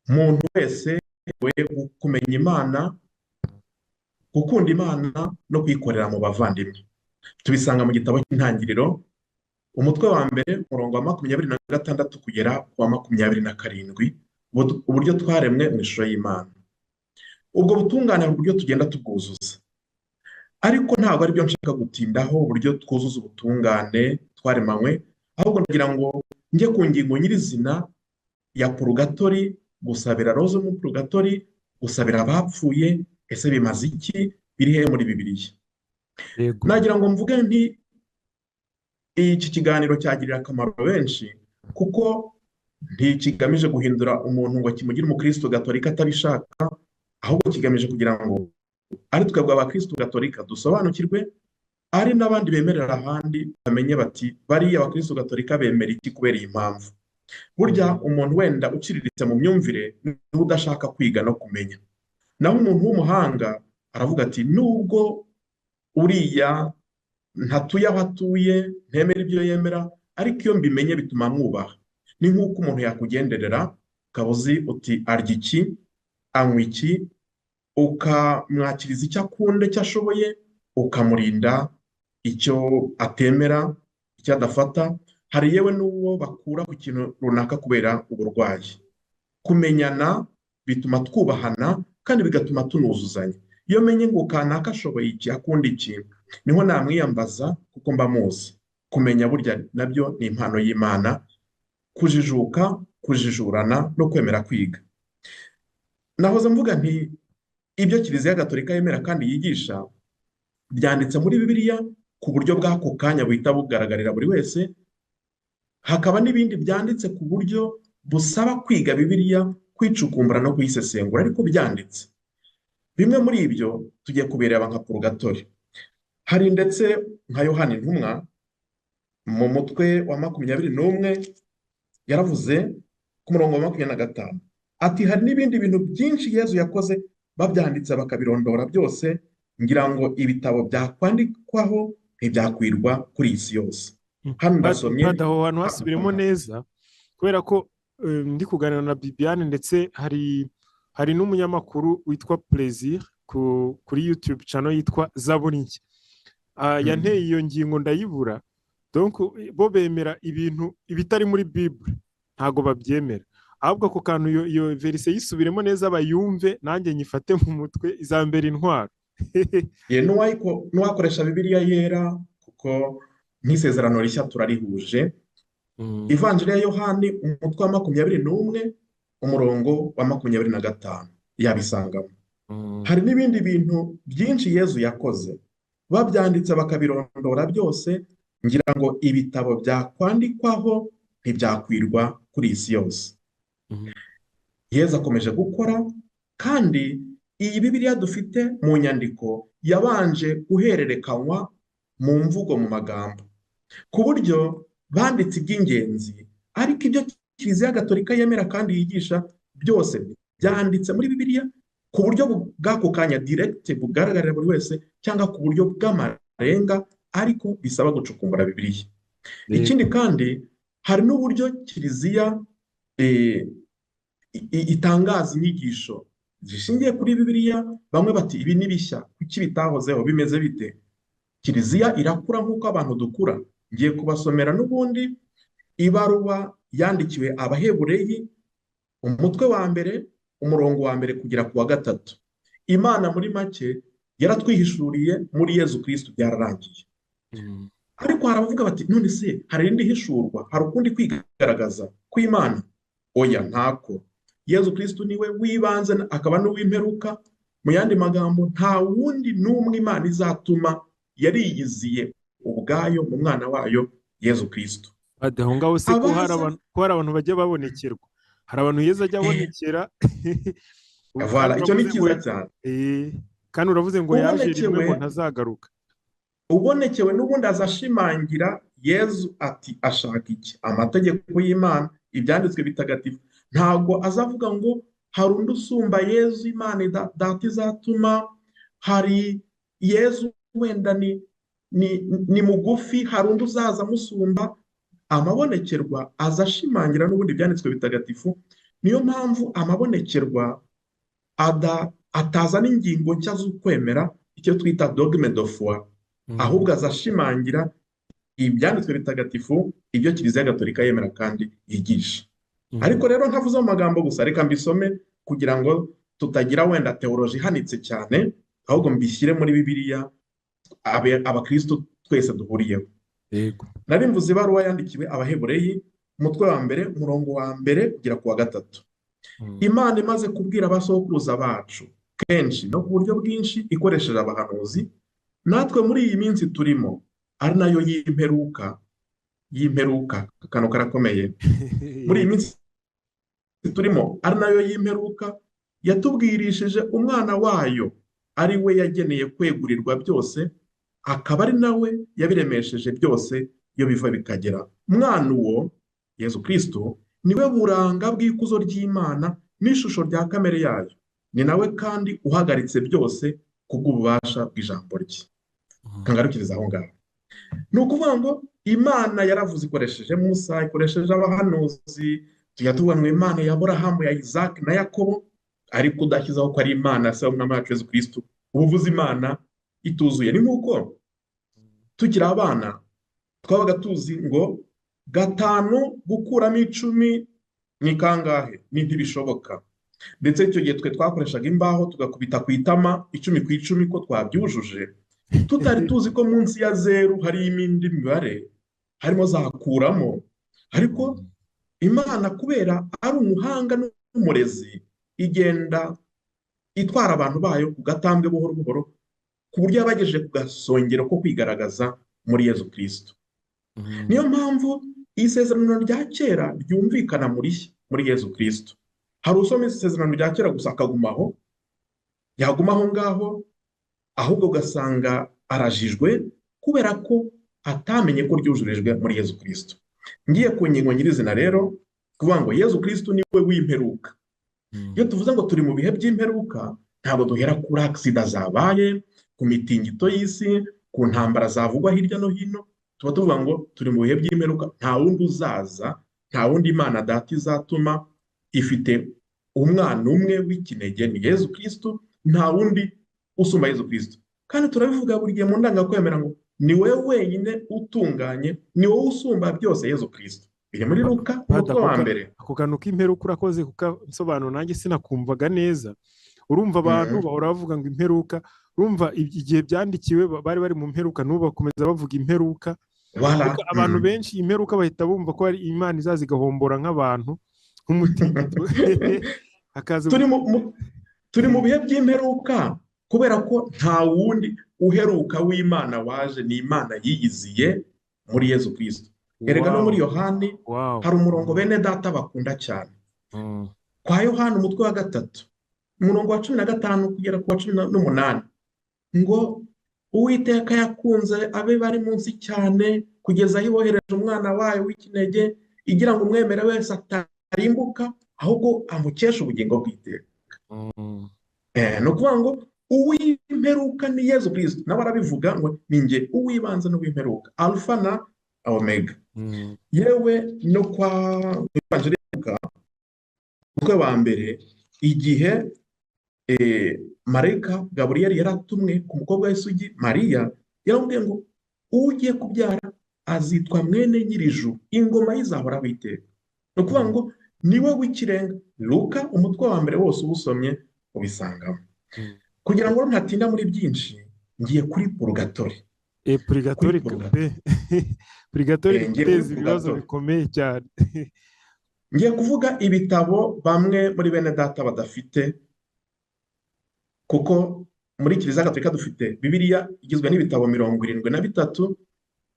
S2: umuntu wese we kumenya Imana, gukunda Imana no kwikorera mu bavandimwe. Tubisanga mu gitabo cy'Intangiriro umutwe wa 1 umurongo wa 26 kugera ku wa 27, uburyo twaremwe mu ishusho y'Imana. Ubwo butungane uburyo tugenda tubwuzuza, ariko ntabwo ari byo nshaka gutindaho uburyo twuzuza ubutungane twaremanywe, ahubwo ndagira ngo njye ku ngingo nyirizina ya purgatori, gusabira roho mu purgatori, gusabira abapfuye. Ese bimaze iki? Biri he muri Bibiliya? Nagira ngo mvuge nti iki kiganiro cyagirira akamaro benshi, kuko ntikigamije guhindura umuntu ngo kimugire umukristo Gatolika atabishaka, ahubwo kigamije kugira ngo ari twebwe abakristo Gatolika dusobanukirwe, ari n'abandi bemerera ahandi bamenye bati bariya abakristo Gatolika bemera iki kubera iyi mpamvu. Burya umuntu wenda uciriritse mu myumvire niwe udashaka kwiga no kumenya, naho umuntu w'umuhanga aravuga ati nubwo uriya ntatuye aho atuye, ntemera ibyo yemera, ariko iyo mbimenye bituma mwubaha. Ni nk'uko umuntu yakugenderera ukaba uzi uti arya iki, anywa iki, ukamwakiriza icyo akunda icyo ashoboye, ukamurinda icyo atemera, icyo adafata. Hari yewe n'uwo bakura ku kintu runaka kubera uburwayi. Kumenyana bituma twubahana kandi bigatuma tunuzuzanya. Iyo menye ngo kanaka ashoboye iki, akunda iki, niho namwiyambaza kuko mba muzi. Kumenya burya nabyo ni impano y'Imana, kujijuka, kujijurana no kwemera kwiga. Nahoze mvuga nti ibyo Kiliziya Gatolika yemera kandi yigisha byanditse muri Bibiliya ku buryo bw'ako kanya buhita bugaragarira buri wese. Hakaba n'ibindi byanditse ku buryo busaba kwiga Bibiliya, kwicukumbura no kuyisesengura, ariko byanditse. Bimwe muri ibyo tugiye kubireba nka purgatori. Hari ndetse nka Yohani Intumwa mu mutwe wa 21 yaravuze ku murongo wa 25 ati hari n'ibindi bintu byinshi Yezu yakoze babyanditse bakabirondora byose, ngira ngo ibitabo byakwandikwaho ntibyakwirwa kuri iyi si yose. Hano ndasomye
S1: Padi, aho hantu hasubiremo neza, kubera ko ndi kuganira na Bibiane, ndetse hari n'umunyamakuru witwa Plaisir kuri YouTube channel yitwa Zaburi Nshya. Yanteye iyo ngingo ndayibura, donc bo bemera ibintu ibitari muri Bible, ntago babyemera. Ahubwo ako kantu iyo verse yisubiremo neza bayumve, nanjye nyifate mu mutwe, izambera intwaro.
S2: n'uwakoresha Bibiliya yera, kuko nk'isezerano rishya turarihuje. Ivanjiri ya Yohani umutwe wa 21 umurongo wa 25 yabisangamo. Hari n'ibindi bintu byinshi Yezu yakoze, babyanditse bakabirondora byose, ngira ngo ibitabo byakwandikwaho ntibyakwirwa kuri isi yose. Yezu akomeje gukora, kandi iyi Bibiliya dufite mu nyandiko yabanje guhererekanywa mu mvugo, mu magambo, ku buryo banditse iby'ingenzi, ariko ibyo Kiliziya Gatolika yemera kandi yigisha byose byanditse muri Bibiliya ku buryo bw'ako kanya direct bugaragarira buri wese, cyangwa ku buryo bw'amarenga, ariko bisaba gucukumbura Bibiliya. Ikindi kandi hari n'uburyo Kiliziya itangaza inyigisho zishingiye kuri Bibiliya. Bamwe bati ibi ni bishya, kuki bitahozeho, bimeze bite? Kiliziya irakura nk'uko abantu dukura. Ngiye kubasomera n'ubundi ibaruwa yandikiwe Abahebureyi, umutwe wa mbere umurongo wa mbere kugera ku wa 3. Imana muri make yaratwihishuriye muri Yezu Kristo, byararangiye. Ariko haravuga bati none se hari irindi hishurwa, hari ukundi kwigaragaza kw'Imana? Oya, ntako. Yezu Kristo niwe wibanze akaba n'uw'imperuka. Mu yandi magambo, nta wundi n'umwe Imana izatuma yariyiziye ubwayo mu mwana wayo Yezu Kristo.
S1: Aho ngaho se ko hari abantu bajya babonekerwa, hari abantu Yezu ajya abonekera.
S2: Voilà, icyo ni cyiza cyane.
S1: Kandi uravuze ngo yaje rimwe ngo ntazagaruka.
S2: Ubonekewe n'ubundi azashimangira Yezu ati ashaka iki? Amategeko y'Imana, ibyanditswe bitagatifu. Ntago azavuga ngo hari undi usumba Yezu Imana data izatuma, hari Yezu wenda ni mugufi, hari undi uzaza amusumba. Amabonekerwa azashimangira n'ubundi ibyanditswe bitagatifu. Niyo mpamvu amabonekerwa atazana ingingo nshya z'ukwemera, icyo twita dogme de foi, ahubwo azashimangira ibyanditswe bitagatifu, ibyo Kiliziya Gatolika yemera kandi yigisha. Ariko rero ntavuze mu magambo gusa, reka mbisome kugira ngo tutagira wenda teoloji ihanitse cyane, ahubwo mbishyire muri Bibiliya abakristo twese duhuriyeho. Nari mvuze ibaruwa yandikiwe Abahebureyi, umutwe wa mbere umurongo wa mbere kugera ku wa 3. Imana imaze kubwira abasokuruza bacu kenshi no ku buryo bwinshi ikoresheje abahanuzi, natwe muri iyi minsi turimo, ari nayo y'imperuka, akantu karakomeye. Muri iyi minsi turimo ari nayo y'imperuka, yatubwirishije umwana wayo, ari we yageneye kwegurirwa byose, akaba ari nawe yabiremesheje byose iyo biva bikagera. Umwana uwo Yezu Kristo niwe buranga bw'ikuzo ry'Imana n'ishusho rya kamere yayo, ni nawe kandi uhagaritse byose kubw'ububasha bw'ijambo rye. Kangarukiriza aho ngaho. Ni ukuvuga ngo Imana yaravuze ikoresheje Musa, ikoresheje abahanuzi. Tujya tuvuga ngo Imana ya Aburahamu, ya Isaac na Yakobo, ariko udashyizeho ko ari Imana se w'umwami wacu Yezu Kristo, ubuvuze Imana ituzuye. Ni nk'uko tukiri abana twabaga tuzi ngo 5 gukuramo 10 ni kangahe, ni ntibishoboka. Ndetse icyo gihe twe twakoreshaga imbaho tugakubita ku itama 10 ku 10 ko twabyujuje, tutari tuzi ko munsi ya 0 hari indi mibare harimo zakuramo. Ariko Imana kubera ari umuhanga n'umurezi, igenda itwara abantu bayo ku gatambwe buhoro buhoro, ku buryo yabagejeje ku gasongero ko kwigaragaza muri Yezu Kristo. Niyo mpamvu isezerano rya kera ryumvikana muri Yezu Kristo. Hari usoma isezerano rya kera gusa akagumaho, yagumaho ngaho, ahubwo ugasanga arajijwe kubera ko atamenye ko ryujurijwe muri Yezu Kristo. Ngiye ku ngingo nyirizina rero, kuvuga ngo Yezu Kristo niwe w'imperuka. Iyo tuvuze ngo turi mu bihe by'imperuka, ntabwo duhera kuri aksida zabaye, ku mitingito y'isi, ku ntambara zavugwa hirya no hino, tuba tuvuga ngo turi mu bihe by'imperuka, nta wundi uzaza, nta wundi Imana Data izatuma, ifite umwana umwe w'ikinege ni Yezu Kristo, nta wundi usumba Yezu Kristo. Kandi turabivuga buri gihe mu ndangakwemera ngo ni wowe wenyine utunganye, ni wowe usumba byose Yezu Kristo. Biri muri Luka umutwe wa mbere.
S1: Ako kantu k'imperuka urakoze kukasobanura nanjye sinakumvaga neza. Urumva abantu bahora bavuga ngo imperuka, urumva igihe byandikiwe bari bari mu mperuka n'ubu bakomeza bavuga imperuka. Abantu benshi imperuka bahita bumva ko ari Imana izaza igahombora nk'abantu nk'umutingito.
S2: Turi mu bihe by'imperuka kubera ko nta wundi uheruka w'Imana waje, ni Imana yiyiziye muri Yezu Kristo. Erega no muri Yohani hari umurongo bene data bakunda cyane. Kwa Yohani umutwe wa 3 umurongo wa 15 kugera ku wa 18 ngo Uwiteka yakunze abe bari munsi cyane kugeza yibohereje umwana wayo w'ikinege, igira ngo umwemere wese atarimbuka ahubwo amukesha ubugingo bw'iteka. No kuvuga ngo uw'imperuka ni Yezu Kristo, nawe arabivuga ngo ninjye uw'ibanze n'uw'imperuka, Alpha na Omega. Yewe no kwa Evangelika umutwe wa mbere, igihe Marayika Gaburiyeli yaratumwe ku mukobwa w'isugi Mariya, yaramubwiye ngo ugiye kubyara azitwa mwene nyir'ijuru, ingoma yizahoraho iteka. No kuvuga ngo niwe w'ikirenga. Luka umutwe wa mbere wose ubusomye ubisangamo. Kugira ngo ntatinda muri byinshi, ngiye kuri purgatori.
S1: Purgatori guteza ibibazo bikomeye cyane.
S2: Ngiye kuvuga ibitabo bamwe muri bene data badafite, kuko muri Kiliziya Gatolika dufite Bibiliya igizwe n'ibitabo 73,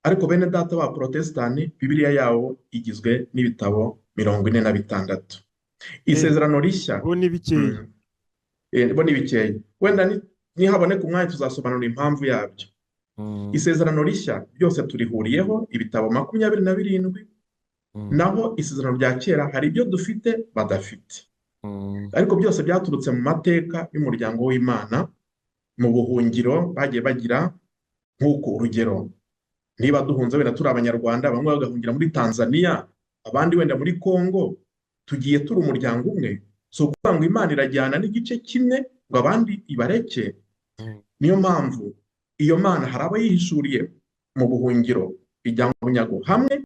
S2: ariko bene data ba Protestani Bibiliya yawo igizwe n'ibitabo 46. Isezerano rishya
S1: bo ni
S2: bikeya. Wenda nihaboneka umwanya tuzasobanura impamvu yabyo. Isezerano rishya byose turihuriyeho ibitabo 27, naho isezerano rya kera hari ibyo dufite badafite. Ariko byose byaturutse mu mateka y'umuryango w'Imana, mu buhungiro bagiye bagira. Nk'uko urugero, niba duhunze wenda turi Abanyarwanda, bamwe bagahungira muri Tanzania, abandi wenda muri Congo, tugiye turi umuryango umwe. So kuvuga ngo Imana irajyana n'igice kimwe ngo abandi ibareke. Niyo mpamvu iyo Mana hari abo yihishuriye mu buhungiro ijya mu bunyago hamwe,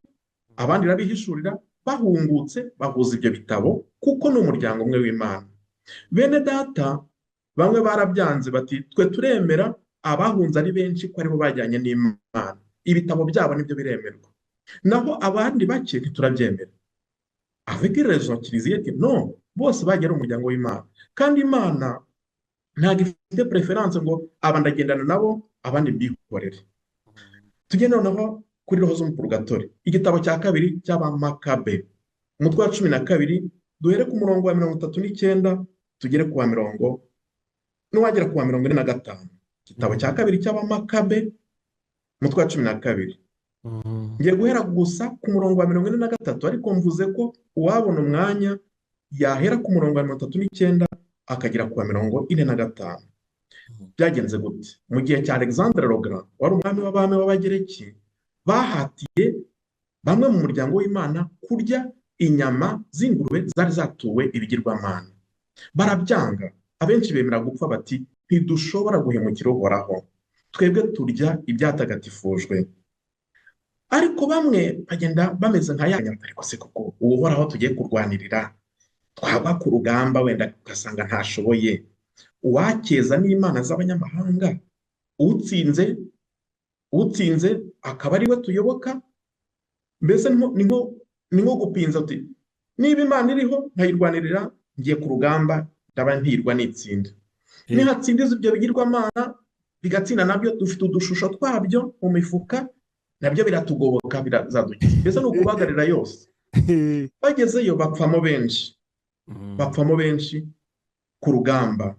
S2: abandi irabihishurira bahungutse bahuza ibyo bitabo, kuko ni umuryango umwe w'Imana. Bene data bamwe barabyanze bati twe turemera abahunze ari benshi ko aribo bajyanye n'Imana, ibitabo byabo nibyo biremerwa, naho abandi bake ntiturabyemera. Avec raison Kiliziya iti no, bose bagiye ari umuryango w'Imana, kandi Imana ntabwo ifite preference ngo aba ndagendana nabo abandi mbikorere. Tugende noneho kuri roho zo mu purgatori, igitabo cya kabiri cy'Abamakabe umutwe wa 12, duhere ku murongo wa 39 tugere ku wa 40 n'uwagera ku wa 45. Igitabo cya kabiri cy'Abamakabe umutwe wa 12. Ngiye guhera gusa ku murongo wa 43, ariko mvuze ko uwabona umwanya yahera ku murongo wa 39 akagera ku wa 45. Byagenze gute? Mu gihe cya Alexandre le Grand, wari umwami w'abami w'Abagereki, bahatiye bamwe mu muryango w'Imana kurya inyama z'ingurube zari zatuwe ibigirwamana. Barabyanga, abenshi bemera gupfa bati ntidushobora guhemukira Uhoraho, twebwe turya ibyatagatifujwe. Ariko bamwe bagenda bameze nka yanya, ariko se koko Uhoraho tugiye kurwanirira, twaba ku rugamba wenda ugasanga ntashoboye, uwakeza n'Imana z'abanyamahanga, utsinze akaba ari we tuyoboka. Mbese ni nko gupinza uti niba Imana iriho nkayirwanirira, ngiye ku rugamba ndaba ntirwa nitsinda. Nihatsindiza ibyo bigirwamana bigatsinda, nabyo dufite udushusho twabyo mu mifuka, nabyo biratugoboka birazadukiza. Mbese ni ukubagarira yose. Bagezeyo bapfamo benshi ku rugamba.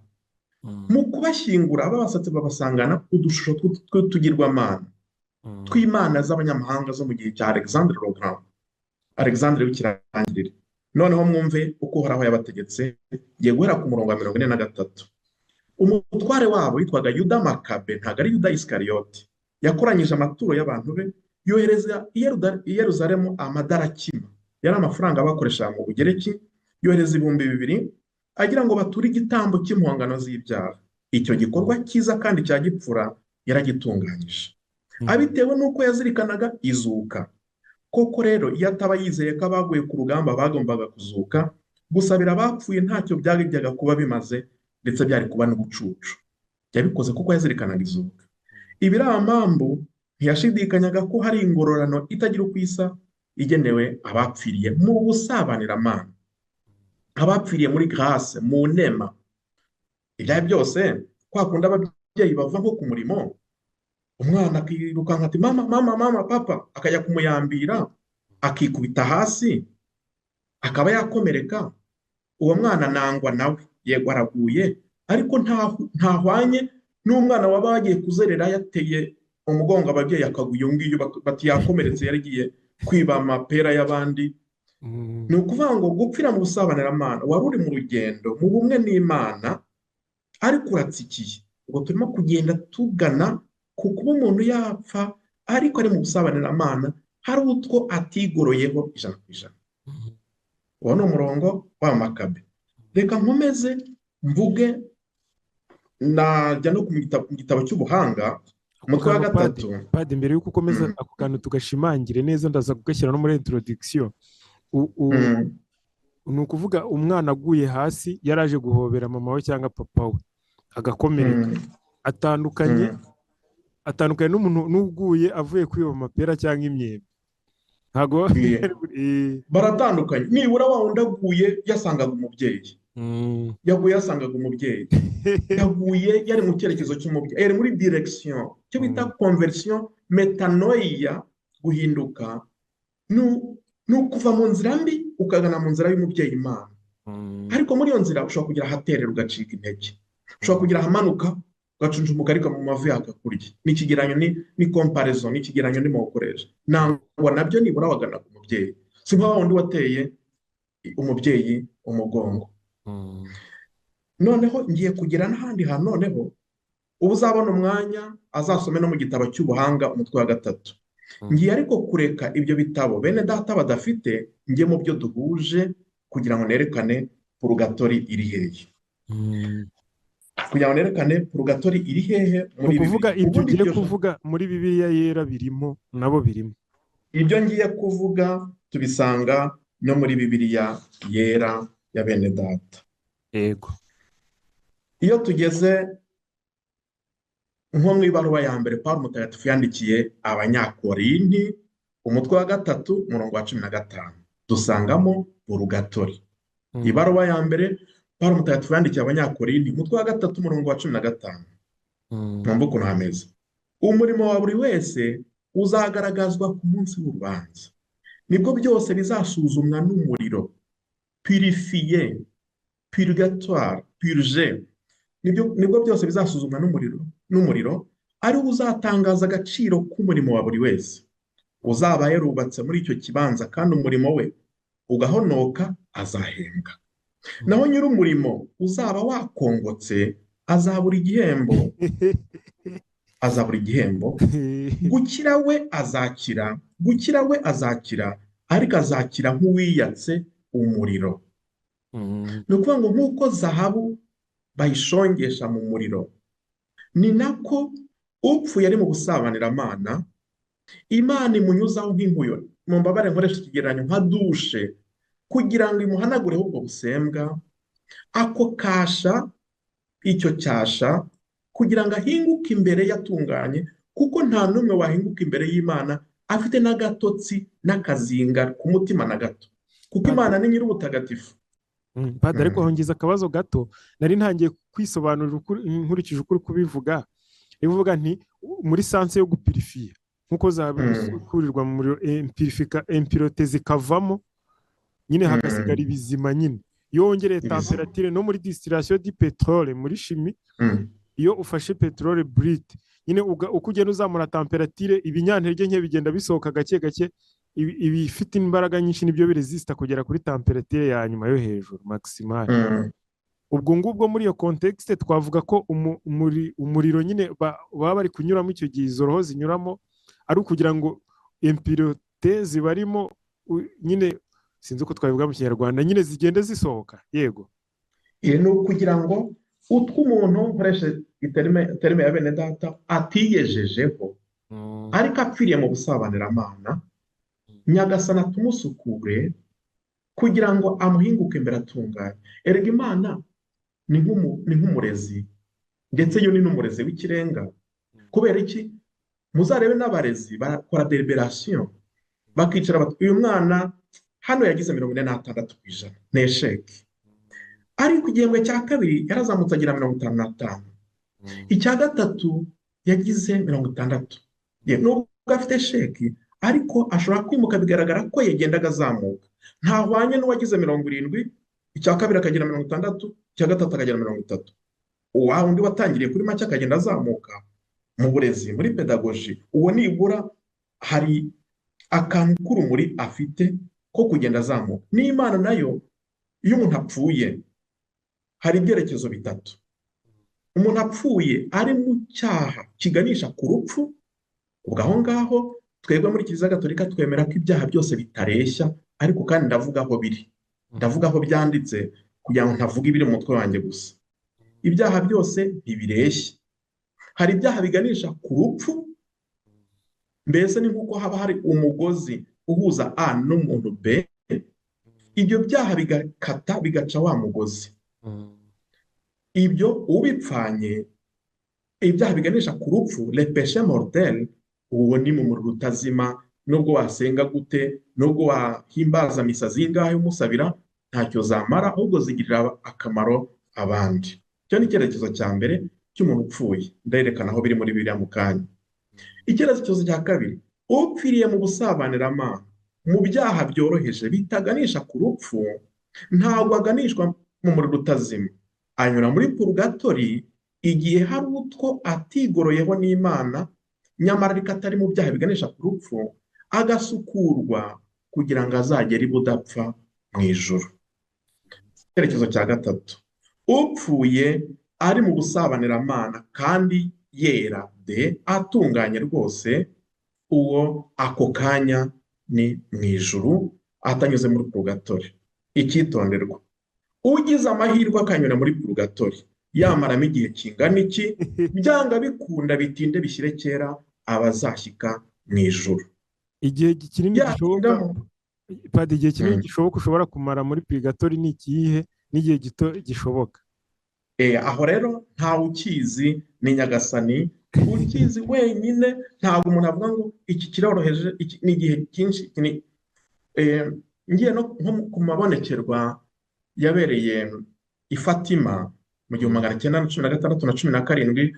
S2: Mu kubashyingura babasatse babasangana udushusho tw'utugirwamana tw'Imana z'abanyamahanga zo mu gihe cya Alexandre le Grand, Alexandre w'ikirangirire. Noneho mwumve uko Uhoraho yabategetse. Ngiye guhera ku murongo wa 43. Umutware wabo witwaga Yuda Makabe, ntabwo ari Yuda Isikariyote. yakoranyije amaturo y'abantu be, yohereza i Yeruzalemu amadarakima, yari amafaranga bakoresha mu Bugereki, yohereza 2,000 agira ngo bature igitambo cy'impongano z'ibyaha. Icyo gikorwa cyiza kandi cya gipfura yaragitunganyije, abitewe n'uko yazirikanaga izuka. Koko rero iyo ataba yizeye ko abaguye ku rugamba bagombaga kuzuka, gusabira abapfuye ntacyo byajyaga kuba bimaze, ndetse byari kuba n'ubucucu. Yabikoze kuko yazirikanaga izuka. Ibiramambu ntiyashidikanyaga ko hari ingororano itagira uko isa igenewe abapfiriye mu busabanira-Mana, abapfiriye muri grâce, mu nema. Ibyo byose kwa kundi ababyeyi bava nko ku murimo, umwana akirukanka ati mama mama mama papa, akajya kumuyambira akikubita hasi akaba yakomereka. Uwo mwana nangwa nawe, yego araguye, ariko ntahwanye n'umwana waba wagiye kuzerera yateye umugongo ababyeyi akaguye ngiyo bati yakomeretse, yaragiye kwiba amapera y'abandi. Ni ukuvuga ngo gupfira mu busabanira-Mana, wari uri mu rugendo mu bumwe n'Imana, ariko uratsikiye. Ubwo turimo kugenda tugana ku kuba umuntu yapfa ariko ari mu busabanira-Mana, hari utwo atigoroyeho 100%. Uwo ni umurongo w'Amakabe. Reka nkomeze mvuge, najya no mu gitabo cy'ubuhanga, umutwe wa 3.
S1: Padi, mbere y'uko ukomeza ako kantu tugashimangire neza, ndaza kugashyira no muri introduction. Ni ukuvuga umwana aguye hasi yaraje guhobera mama we cyangwa papa we agakomereka, atandukanye n'umuntu n'uguye avuye kwiba amapera cyangwa imyembe. Ntago
S2: baratandukanye. Nibura wa wundi aguye yasangaga umubyeyi, yaguye yasangaga umubyeyi, yaguye yari mu cyerekezo cy'umubyeyi, yari muri direction cyo bita conversion, metanoia, guhinduka. Ni ukuva mu nzira mbi ukagana mu nzira y'umubyeyi Imana. Ariko muri iyo nzira ushobora kugira ahaterera ugacika intege, ushobora kugira ahamanuka ugacunjumuka ariko mu mavi yakakurya. Ni ikigeranyo, ni comparison, ni ikigeranyo ndimo gukoresha. Nangwa nabyo nibura wagana ku mubyeyi, si nka wundi wateye umubyeyi umugongo. Noneho ngiye kugira n'ahandi hantu, noneho ubu uzabona umwanya azasome no mu gitabo cy'ubuhanga umutwe wa 3. Ngiye ariko kureka ibyo bitabo bene data badafite, njye mu byo duhuje kugira ngo nerekane purgatori iri hehe. Kugira ngo nerekane purgatori iri hehe muri
S1: kuvuga ibyo ngiye kuvuga muri Bibiliya yera birimo, nabo birimo.
S2: Ibyo ngiye kuvuga tubisanga no muri Bibiliya yera ya bene data.
S1: Yego.
S2: Iyo tugeze nko mu ibaruwa ya mbere Pawulo mutagatifu yandikiye Abanyakorinti, umutwe wa 3 umurongo wa 15, dusangamo purgatori. Ibaruwa ya mbere Pawulo mutagatifu yandikiye Abanyakorinti, umutwe wa 3 umurongo wa 15. Mwumva ukuntu hameze. Umurimo wa buri wese uzagaragazwa ku munsi w'urubanza, nibwo byose bizasuzumwa n'umuriro. Purifié, purgatoire, purgé, nibwo byose bizasuzumwa n'umuriro, ari uzatangaza agaciro k'umurimo wa buri wese. Uzaba yarubatse muri icyo kibanza kandi umurimo we ugahonoka, azahembwa. Naho nyir'umurimo uzaba wakongotse azabura igihembo. Gukira we azakira, ariko azakira nk'uwiyatse umuriro. Ni ukuvuga ngo nk'uko zahabu bayishongesha mu muriro, ni nako upfuye ari mu busabanira-Mana, Imana imunyuzaho nk'inkuyo, mu mbabare nkoresha ikigereranyo nka dushe, kugira ngo imuhanagureho ubwo busembwa, ako kasha, icyo cyasha, kugira ngo ahinguke imbere yatunganye, kuko nta n'umwe wahinguka imbere y'Imana afite n'agatotsi n'akazinga ku mutima na gato, kuko Imana ni nyir'ubutagatifu.
S1: Padre, ariko hongeza akabazo gato, nari ntangiye kwisobanurira nkurikije ukuri kubivuga. Ivuga nti muri sanse yo gupurifiya, nkuko zakurirwa mu muriro, impureté zikavamo, nyine hagasigara ibizima. Nyine iyo wongereye temperature no muri distillation di petrole muri chimie, iyo ufashe petrole brute, nyine uko ugenda uzamura temperature, ibinyantege nke bigenda bisohoka gake gake, ibifite imbaraga nyinshi nibyo biresista kugera kuri temperature ya nyuma yo hejuru maximale. ubwo ngubwo muri iyo kontekste twavuga ko umuriro nyine baba bari kunyuramo icyo gihe izo roho zinyuramo ari ukugira ngo impirote zibarimo nyine sinzi uko twabivuga mu kinyarwanda nyine zigende zisohoka yego
S2: ni ukugira ngo utw'umuntu nkoresha terime ya bene data atiyejejeho ariko apfiriye mu busabanyiramana nyagasani atumusukure kugira ngo amuhinguke imbere atunganye. Erega Imana ni nk'umurezi ndetse yo ni n'umurezi w'ikirenga. Kubera iki? Muzarebe n'abarezi bakora deliberation bakicara bati uyu mwana hano yagize 46%, ni esheki. Ariko igihembwe cya kabiri yarazamutse agira 55. Icya gatatu yagize 60. Nubwo afite esheki ariko ashobora kwimuka bigaragara ko yagendaga azamuka. Ntahwanye n'uwagize 70, icya kabiri akagira 60, icya gatatu akagira 30. Uwa undi watangiriye kuri make akagenda azamuka mu burezi muri pedagogy, uwo nibura hari akantu k'urumuri afite ko kugenda azamuka. N'Imana nayo iyo umuntu apfuye hari ibyerekezo bitatu. Umuntu apfuye ari mu cyaha kiganisha ku rupfu, ubwo aho ngaho twebwe muri Kiliziya Gatolika twemera ko ibyaha byose bitareshya, ariko kandi ndavuga aho biri, ndavuga aho byanditse kugira ngo ntavuga ibiri mu mutwe wanjye gusa. Ibyaha byose ntibireshya. Hari ibyaha biganisha ku rupfu, mbese ni nk'uko haba hari umugozi uhuza A n'umuntu B, ibyo byaha bigakata bigaca wa mugozi. Ibyo ubipfanye, ibyaha biganisha ku rupfu, le péché mortel, uwo ni mu muriro utazima. Nubwo wasenga gute, nubwo wahimbaza misa zingahe umusabira, ntacyo zamara, ahubwo zigirira akamaro abandi. Icyo ni icyerekezo cya mbere cy'umuntu upfuye. Ndayerekana aho biri muri Bibiliya mu kanya. Icyerekezo cya kabiri, upfiriye mu busabanyiramana mu byaha byoroheje bitaganisha ku rupfu, ntabwo aganishwa mu muriro utazima, anyura muri purgatori igihe hari utwo atigoroyeho n'Imana, nyamara ariko atari mu byaha biganisha ku rupfu, agasukurwa kugira ngo azagere ibudapfa mu ijuru. Icyerekezo cya gatatu, upfuye ari mu busabanyiramana kandi yera de atunganye rwose, uwo ako kanya ni mu ijuru atanyuze muri purgatori. Icyitonderwa, ugize amahirwe akanyura muri purgatori yamaramo igihe kingana iki, byanga bikunda bitinde bishyire kera abazashyika mu ijuru.
S1: Igihe kinini gishoboka padi, igihe kinini gishoboka ushobora kumara muri purgatori ni ikihe? N'igihe gito gishoboka?
S2: Aho rero ntawe ukizi, ni Nyagasani ukizi wenyine. Ntabwo umuntu avuga ngo iki kiroroheje, iki ni igihe cyinshi. Ngiye no ku mabonekerwa yabereye i Fatima mu 1916 na 17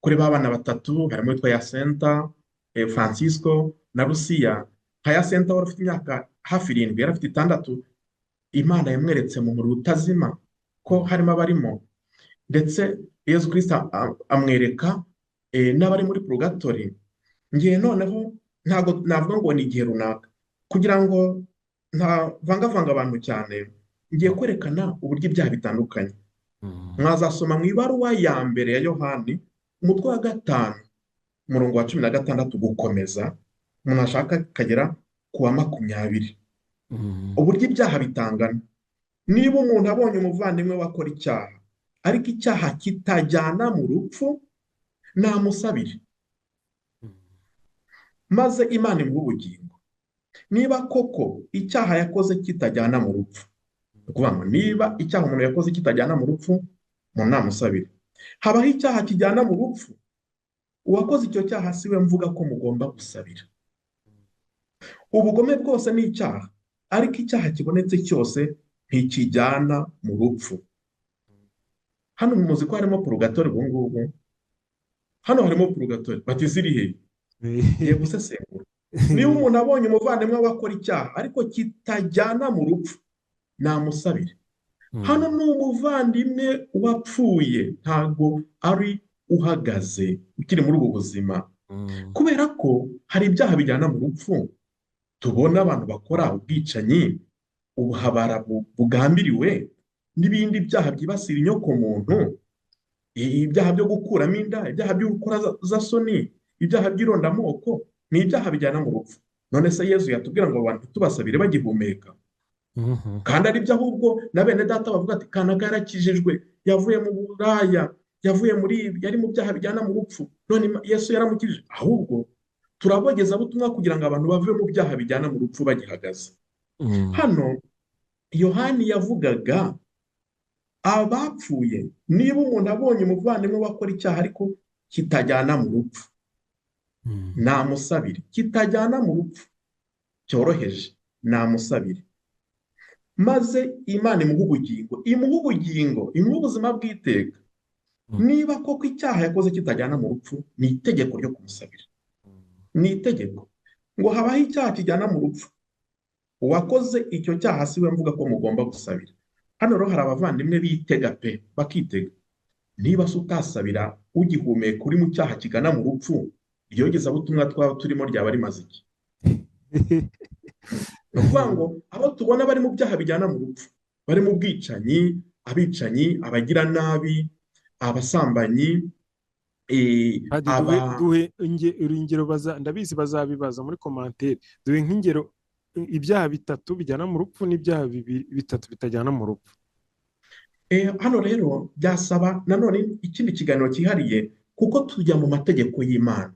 S2: kuri ba bana batatu, harimo witwa Jacinta, Francisco na Lucia. Nka Jacinta wari ufite imyaka hafi 7, yari afite 6. Imana yamweretse mu muriro utazima ko harimo abarimo, ndetse Yesu Kristo amwereka n'abari muri purgatori. Ngiye noneho ntabwo navuga ngo ni igihe runaka kugira ngo ntavangavanga abantu cyane. Ngiye kwerekana uburyo ibyaha bitandukanye. Mwazasoma mu ibaruwa ya mbere ya Yohani umutwe wa 5 umurongo wa 16 gukomeza, umuntu ashaka kagera ku wa 20. Uburyo ibyaha bitangana. Niba umuntu abonye umuvandimwe wakora icyaha ariko icyaha kitajyana mu rupfu, namusabire maze Imana imuhe ubugingo. Niba koko icyaha yakoze kitajyana mu rupfu, ukuvuga ngo niba icyaha umuntu yakoze kitajyana mu rupfu, umuntu namusabire. Habaho icyaha kijyana mu rupfu, uwakoze icyo cyaha siwe mvuga ko mugomba gusabira. Ubugome bwose ni icyaha, ariko icyaha kibonetse cyose ntikijyana mu rupfu. Hano muzi ko harimo purgatori ubu ngubu. Hano harimo purgatori, bati ziri he? Yego gusesengura. Niba umuntu abonye umuvandimwe wakora icyaha ariko kitajyana mu rupfu, namusabire. Hano ni umuvandimwe wapfuye, ntago ari uhagaze ukiri muri ubu buzima. Kubera ko hari ibyaha bijyana mu rupfu. Tubona abantu bakora ubwicanyi, ubuhabara bugambiriwe, n'ibindi byaha byibasira inyokomuntu, ibyaha byo gukuramo inda, ibyaha by'urukozasoni, ibyaha by'irondamoko, ni ibyaha bijyana mu rupfu. None se Yesu yatubwira ngo abantu tubasabire bagihumeka? Kandi ari byo ahubwo na bene data bavuga ati kanaka yarakijijwe, yavuye mu buraya, yavuye muri ibi, yari mu byaha bijyana mu rupfu, none Yesu yaramukijije. Ahubwo turabogeza butumwa kugira ngo abantu bave mu byaha bijyana mu rupfu bagihagaze. Hano Yohani yavugaga abapfuye, niba umuntu abonye umuvandimwe wakora icyaha ariko kitajyana mu rupfu, namusabire. Kitajyana mu rupfu cyoroheje, namusabire, maze Imana imuha ubugingo, imuha ubuzima bw'iteka. Niba koko icyaha yakoze kitajyana mu rupfu, ni itegeko ryo kumusabira. Ni itegeko ngo habaho icyaha kijyana mu rupfu, uwakoze icyo cyaha si we mvuga ko mugomba gusabira. Hano rero hari abavandimwe bitega pe, bakitega. Niba se utasabira ugihumeka uri mu cyaha kigana mu rupfu, iryo gezabutumwa twaba turimo ryaba rimaze iki? Ni ukuvuga ngo abo tubona bari mu byaha bijyana mu rupfu, bari mu bwicanyi, abicanyi, abagira nabi, abasambanyi,
S1: duhe ingero, ndabizi bazabibaza muri komantere. Duhe nk'ingero, ibyaha bitatu bijyana mu rupfu n'ibyaha bitatu bitajyana mu rupfu.
S2: Hano rero byasaba nanone ikindi kiganiro cyihariye, kuko tujya mu mategeko y'Imana.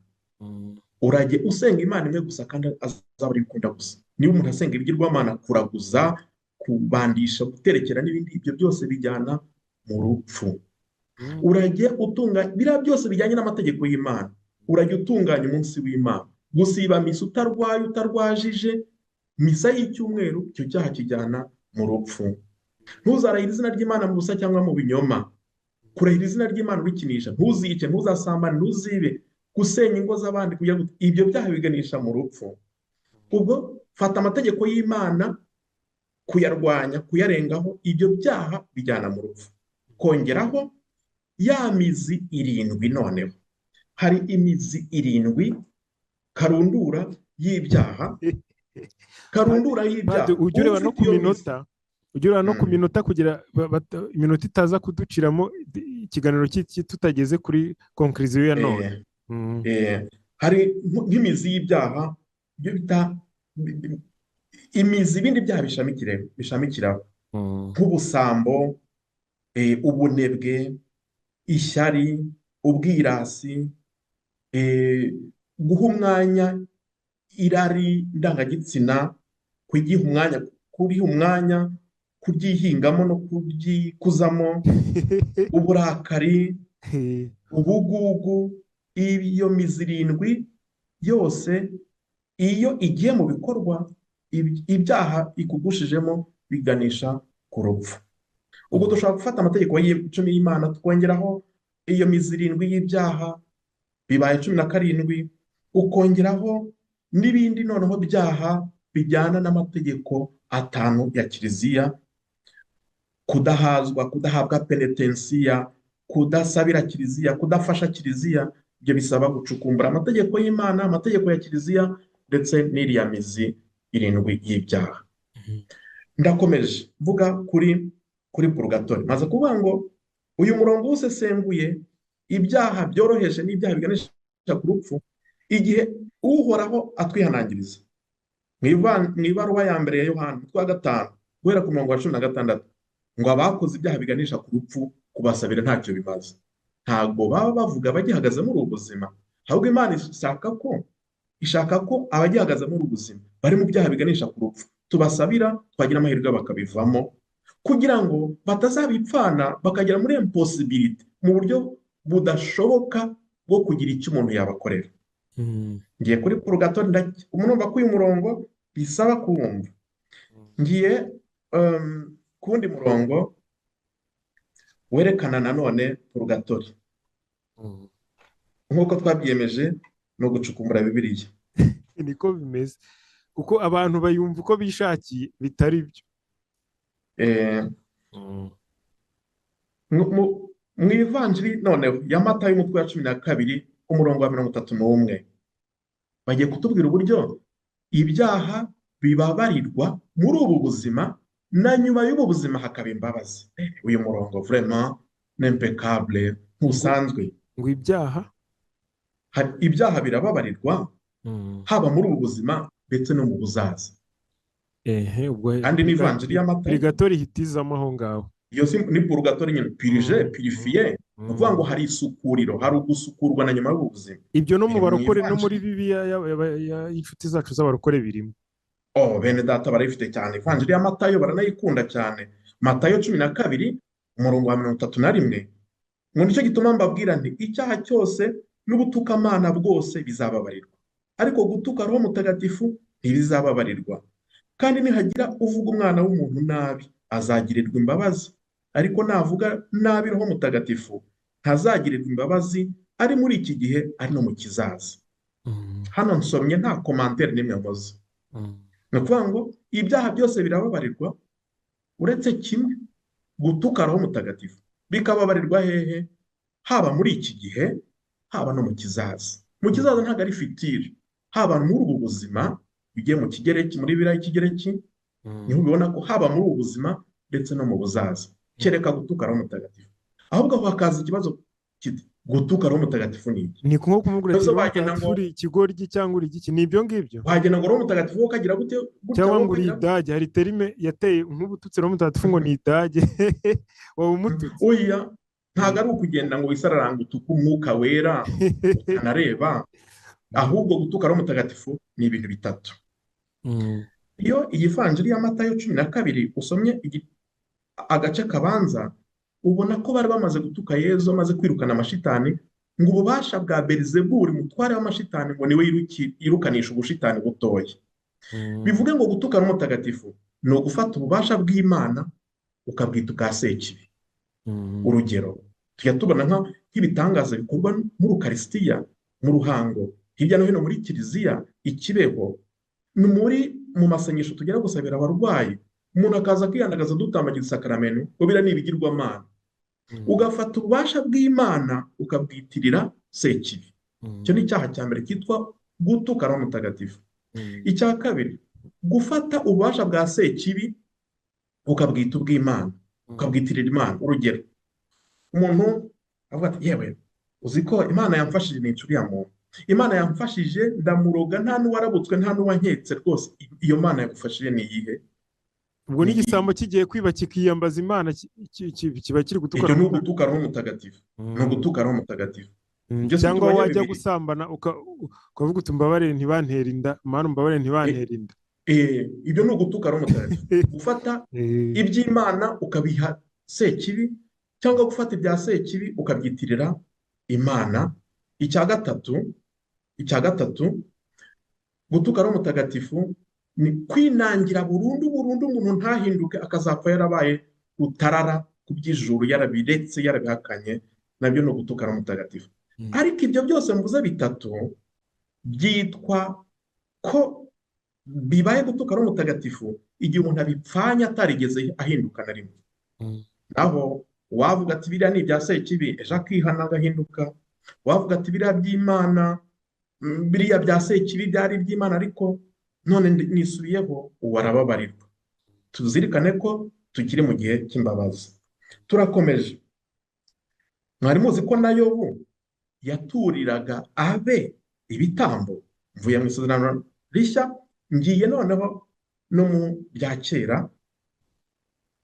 S2: Urajye usenga Imana imwe gusa kandi azaba ari ikunda gusa. Niba umuntu asenga ibigirwamana, kuraguza, kubandisha, guterekera n'ibindi, ibyo byose bijyana mu rupfu. Urajye utunganya biriya byose bijyanye n'amategeko y'Imana. Urajye utunganya umunsi w'Imana, gusiba misa utarwaye, utarwajije, misa y'icyumweru, icyo cyaha kijyana mu rupfu. Ntuzarahire izina ry'Imana mu busa cyangwa mu binyoma. Kurahira izina ry'Imana urikinisha, ntuzice, ntuzasambane, ntuzibe, gusenya ingo z'abandi, ibyo byaha biganisha mu rupfu. Ubwo fata amategeko y'Imana, kuyarwanya, kuyarengaho, ibyo byaha bijyana mu rupfu. Kongeraho ya mizi 7, noneho hari imizi 7 karundura y'ibyaha. Karundura y'ibyaha
S1: ujya ureba no ku minota kugira iminota itaza kuduciramo ikiganiro tutageze kuri conclusion ya none.
S2: Hari nk'imizi y'ibyaha byo bita imizi, ibindi byaha bishamikiraho nk'ubusambo, ubunebwe, ishyari, ubwirasi, guha umwanya irari ndangagitsina, kuriha umwanya, kuryihingamo no kuryikuzamo, uburakari, ubugugu. Iyo mizi 7 yose iyo igiye mu bikorwa, ibyaha ikugushijemo biganisha ku rupfu. Ubwo dushobora gufata amategeko y'icumi y'Imana, twongeraho iyo mizi 7 y'ibyaha, bibaye 17, ukongeraho n'ibindi noneho byaha bijyana n'amategeko 5 ya Kiliziya: kudahazwa, kudahabwa penetensiya, kudasabira Kiliziya, kudafasha Kiliziya. Ibyo bisaba gucukumbura amategeko y'Imana, amategeko ya Kiliziya, ndetse n'iriya mizi 7 y'ibyaha. Ndakomeje mvuga kuri purgatori, maze kuvuga ngo uyu murongo usesenguye ibyaha byoroheje n'ibyaha biganisha ku rupfu, igihe Uhoraho atwihanangiriza mu ibaruwa ya mbere ya Yohana, umutwe wa 5, guhera ku murongo wa 16, ngo abakoze ibyaha biganisha ku rupfu kubasabira ntacyo bimaze. Ntabwo baba bavuga bagihagaze muri ubu buzima, ahubwo Imana ishaka ko abagihagaze muri ubu buzima bari mu byaha biganisha ku rupfu tubasabira, twagira amahirwe bakabivamo, kugira ngo batazabipfana bakagera muri impossibility, mu buryo budashoboka bwo kugira icyo umuntu yabakorera. Ngiye kuri purgatori, umuntu ko uyu murongo bisaba kuwumva. Ngiye ku wundi murongo werekana nanone purgatori nk'uko twabyiyemeje, no gucukumbura Bibiliya.
S1: Niko bimeze, kuko abantu bayumva uko bishakiye bitari byo.
S2: Mu ivanjiri noneho ya Matayo y'umutwe wa 12 umurongo wa 31, bagiye kutubwira uburyo ibyaha bibabarirwa muri ubu buzima na nyuma y'ubu buzima hakaba imbabazi. Uyu murongo vraiment ni impeccable
S1: ngo
S2: ntusanzwe.
S1: ngo ibyaha.
S2: Ibyaha birababarirwa
S1: Mm.
S2: haba muri ubu buzima ndetse no mu buzaza.
S1: Ubwo
S2: Kandi n'ivanjiri y'Amatayo
S1: purigatori hitizamo aho ngaho.
S2: iyo ni purgatori nyine, purije, purifiye, ni ukuvuga ngo hari isukuriro, hari ugusukurwa na nyuma y'ubu buzima.
S1: Ibyo no mu
S2: Biri mu
S1: barokore no muri
S2: ivanjiri.
S1: bibiliya y'inshuti zacu z'abarokore birimo.
S2: Bene data barayifite cyane. Ivanjiri y'Amatayo baranayikunda cyane. Matayo 12 umurongo wa 31, ngo nicyo gituma mbabwira nti icyaha cyose n'ubutukamana bwose bizababarirwa, ariko gutuka Roho Mutagatifu ntibizababarirwa. Kandi nihagira uvuga umwana w'umuntu nabi azagirirwa imbabazi, ariko navuga nabi Roho Mutagatifu ntazagirirwa imbabazi, ari muri iki gihe ari no mu kizaza. Hano nsomye nta komantere n'imwe nkoze. Ni ukuvuga ngo ibyaha byose birababarirwa uretse kimwe, gutuka Roho Mutagatifu bikababarirwa hehe? Haba muri iki gihe, haba no mu kizaza. Mu kizaza ntabwo ari fitiri, haba muri ubu buzima bigiye mu kigereki, muri biriya ikigereki niho ubibona ko haba muri ubu buzima ndetse no mu buzaza kereka gutuka Roho Mutagatifu. Ahubwo hakaza ikibazo kiti gutuka Roho Mutagatifu ni iki?
S1: Ni nko kumubwira ati
S2: Ese
S1: Roho
S2: wagenda
S1: Mutagatifu
S2: ngo
S1: uri ikigoryi cyangwa uri igiki, ni ibyo ngibyo.
S2: wagenda ngo Roho Mutagatifu wo kagira gute gutya
S1: Cyangwa
S2: wowe
S1: ngo uri
S2: ukagira
S1: idage, hari terime yateye nk'ubututsi Roho Mutagatifu ngo ni idage. Waba umututsi.
S2: oya, ntabwo ari ukugenda ngo wisararanga utuka umwuka wera ukanareba, ahubwo gutuka Roho Mutagatifu ni ibintu bitatu. Iyo iyi vanjiri y'Amatayo 12 usomye agace kabanza, ubona ko bari bamaze gutuka Yezu, amaze kwirukana amashitani, ngo ububasha bwa Belizebuli mutware w'amashitani ngo niwe yirukanisha ubushitani butoya. Bivuge ngo gutuka Roho Mutagatifu ni ugufata ububasha bw'Imana ukabwita ubwa sekibi. Urugero tujya tubona nk'ibitangaza bikorwa muri Ukarisitiya, mu ruhango, hirya no hino muri Kiliziya, i Kibeho, mu masengesho tugera gusabira abarwayi, umuntu akaza akiyandagaza dutambagiza isakaramentu ngo biriya ni ibigirwamana. Ugafata ububasha bw'Imana ukabwitirira sekibi. Icyo ni icyaha cya mbere cyitwa gutuka Roho Mutagatifu. Icya kabiri, gufata ububasha bwa sekibi ukabwita ubw'Imana, ukabwitirira Imana. Urugero, umuntu avuga ati yewe uzi ko Imana yamfashije nica uriya muntu, Imana yamfashije ndamuroga, nta n'uwarabutswe nta n'uwanketse rwose. Iyo Mana yagufashije ni iyihe?
S1: Ubwo n'igisambo kigiye kwiba kikiyambaza Imana kiba kiri gutuka.
S2: Icyo ni ugutuka Roho Mutagatifu. Ni ugutuka Roho Mutagatifu.
S1: Cyangwa wajya gusambana ukavuga uti mbabarire ntibantere inda, Mana mbabarire ntibantere inda.
S2: Ibyo ni ugutuka Roho Mutagatifu. Gufata iby'Imana ukabiha sekibi, cyangwa gufata ibya sekibi ukabyitirira Imana. Icya gatatu, gutuka Roho Mutagatifu ni kwinangira burundu umuntu ntahinduke, akazapfa yarabaye rutarara ku by'ijuru, yarabiretse yarabihakanye. Nabyo ni ugutuka Roho Mutagatifu. Ariko ibyo byose mvuze bitatu byitwa ko bibaye gutuka Roho Mutagatifu igihe umuntu abipfanye atarigeze ahinduka na rimwe. Naho wavuga ati biriya ni ibya sekibi, ejo akihana agahinduka. Wavuga ati biriya by'Imana, biriya bya sekibi byari iby'Imana ariko none nisubiyeho, uwo arababarirwa. Tuzirikane ko tukiri mu gihe cy'imbabazi. Turakomeje. Mwari muzi ko na Yobu yaturiraga abe ibitambo? Mvuye mu Isezerano Rishya ngiye noneho no mu bya kera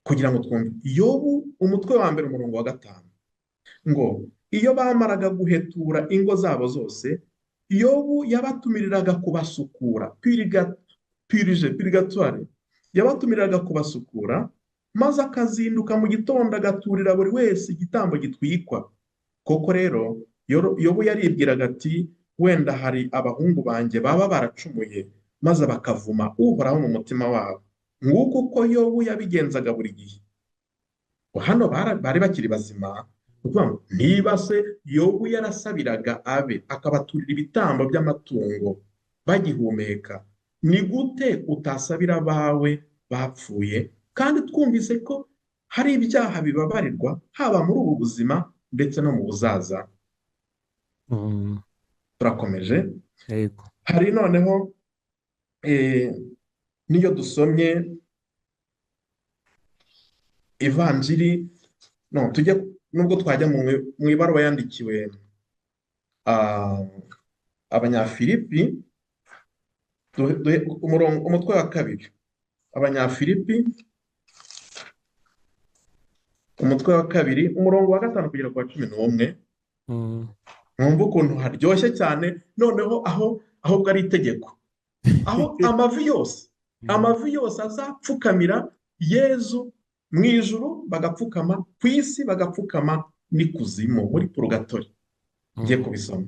S2: kugira ngo twumve. Yobu umutwe wa mbere umurongo wa 5, ngo iyo bamaraga guhetura ingo zabo zose, Yobu yabatumiriraga kubasukura, purigatoire, yabatumiriraga kubasukura, maze akazinduka mu gitondo agaturira buri wese igitambo gitwikwa. Koko rero Yobu yaribwiraga ati wenda hari abahungu banjye baba baracumuye, maze bakavuma Uhoraho mu mutima wabo. Nguko uko Yobu yabigenzaga buri gihe. Hano bari bakiri bazima. Niba se Yobu yarasabiraga abe akabaturira ibitambo by'amatungo bagihumeka, ni gute utasabira abawe bapfuye? Kandi twumvise ko hari ibyaha bibabarirwa haba muri ubu buzima ndetse no mu buzaza. Turakomeje. Hari noneho niyo dusomye ivanjiri no tujye nubwo twajya mu ibaruwa yandikiwe ah, abanyafilipi umutwe wa kabiri abanyafilipi umutwe wa kabiri umurongo wa 5 kugera ku wa 11. Mwumva ukuntu haryoshye cyane, noneho aho bwari itegeko, aho amavi yose azapfukamira Yezu mu ijuru bagapfukama, ku isi bagapfukama n'ikuzimu muri purugatori. Ngiye kubisoma.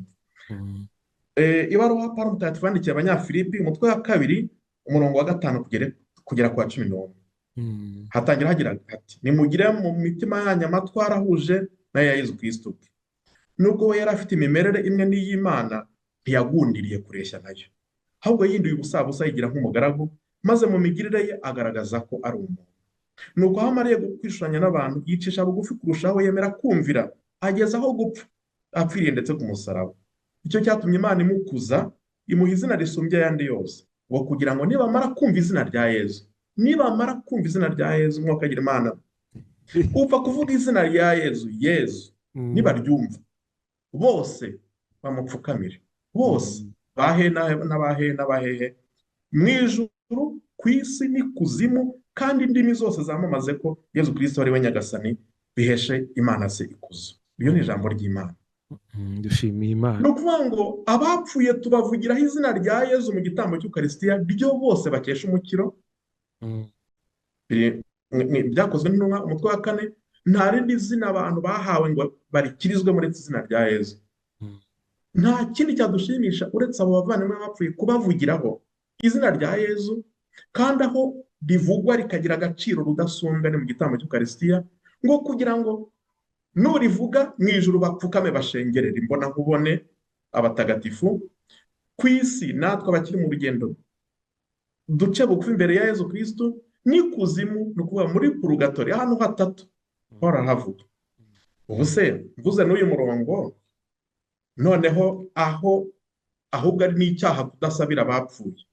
S2: Ibaruwa Pawulo mutagatifu yandikiye abanyafilipi umutwe wa kabiri umurongo wa 5 kugera ku wa 11. Hatangira hagira ati nimugire mu mitima yanyu amatwara ahuje n'aya Yezu Kristo. Nubwo we yari afite imimerere imwe n'iy'Imana, ntiyagundiriye kureshya nayo, ahubwo yinduye ubusabusa yigira nk'umugaragu, maze mu migirire ye agaragaza ko ari umuntu. Nuko aho amariye kwishushanya n'abantu, yicisha bugufi kurushaho, yemera kumvira, ageza aho gupfa, apfiriye ndetse ku musaraba. Icyo cyatumye Imana imukuza, imuha izina risumbye ayandi yose, ngo kugira ngo nibamara kumva izina rya Yezu, mwuka agira Imana, upfa kuvuga izina rya Yezu, nibaryumva bose bamupfukamire, bose bahe n'abahehe, mu ijuru, ku isi n'ikuzimu, kandi indimi zose zamamaze ko Yezu Kristo ari we Nyagasani, biheshe Imana se ikuzo. Iyo ni ijambo ry'Imana.
S1: Dushimiye Imana.
S2: Ni ukuvuga ngo abapfuye tubavugiraho izina rya Yezu mu gitambo cy'Ukaristiya, ryo bose bakesha umukiro. Byakozwe n'intumwa umutwe wa 4. Nta rindi zina abantu bahawe ngo barikirizwe uretse izina rya Yezu. Nta kindi cyadushimisha uretse abo bavandimwe bapfuye kubavugiraho izina rya Yezu, kandi aho rivugwa rikagira agaciro rudasumbwa ni mu gitambo cy'Ukaristiya, ngo kugira ngo nurivuga mu ijuru bapfukame bashengerere imbonankubone abatagatifu, ku isi natwe abakiri mu rugendo duce bugufi imbere ya Yezu Kristo, n'ikuzimu ni ukuvuga muri purugatori, ahantu hatatu horahavuga. Ubu se mvuze n'uyu murongo, noneho ahubwo ari n'icyaha kudasabira abapfuye,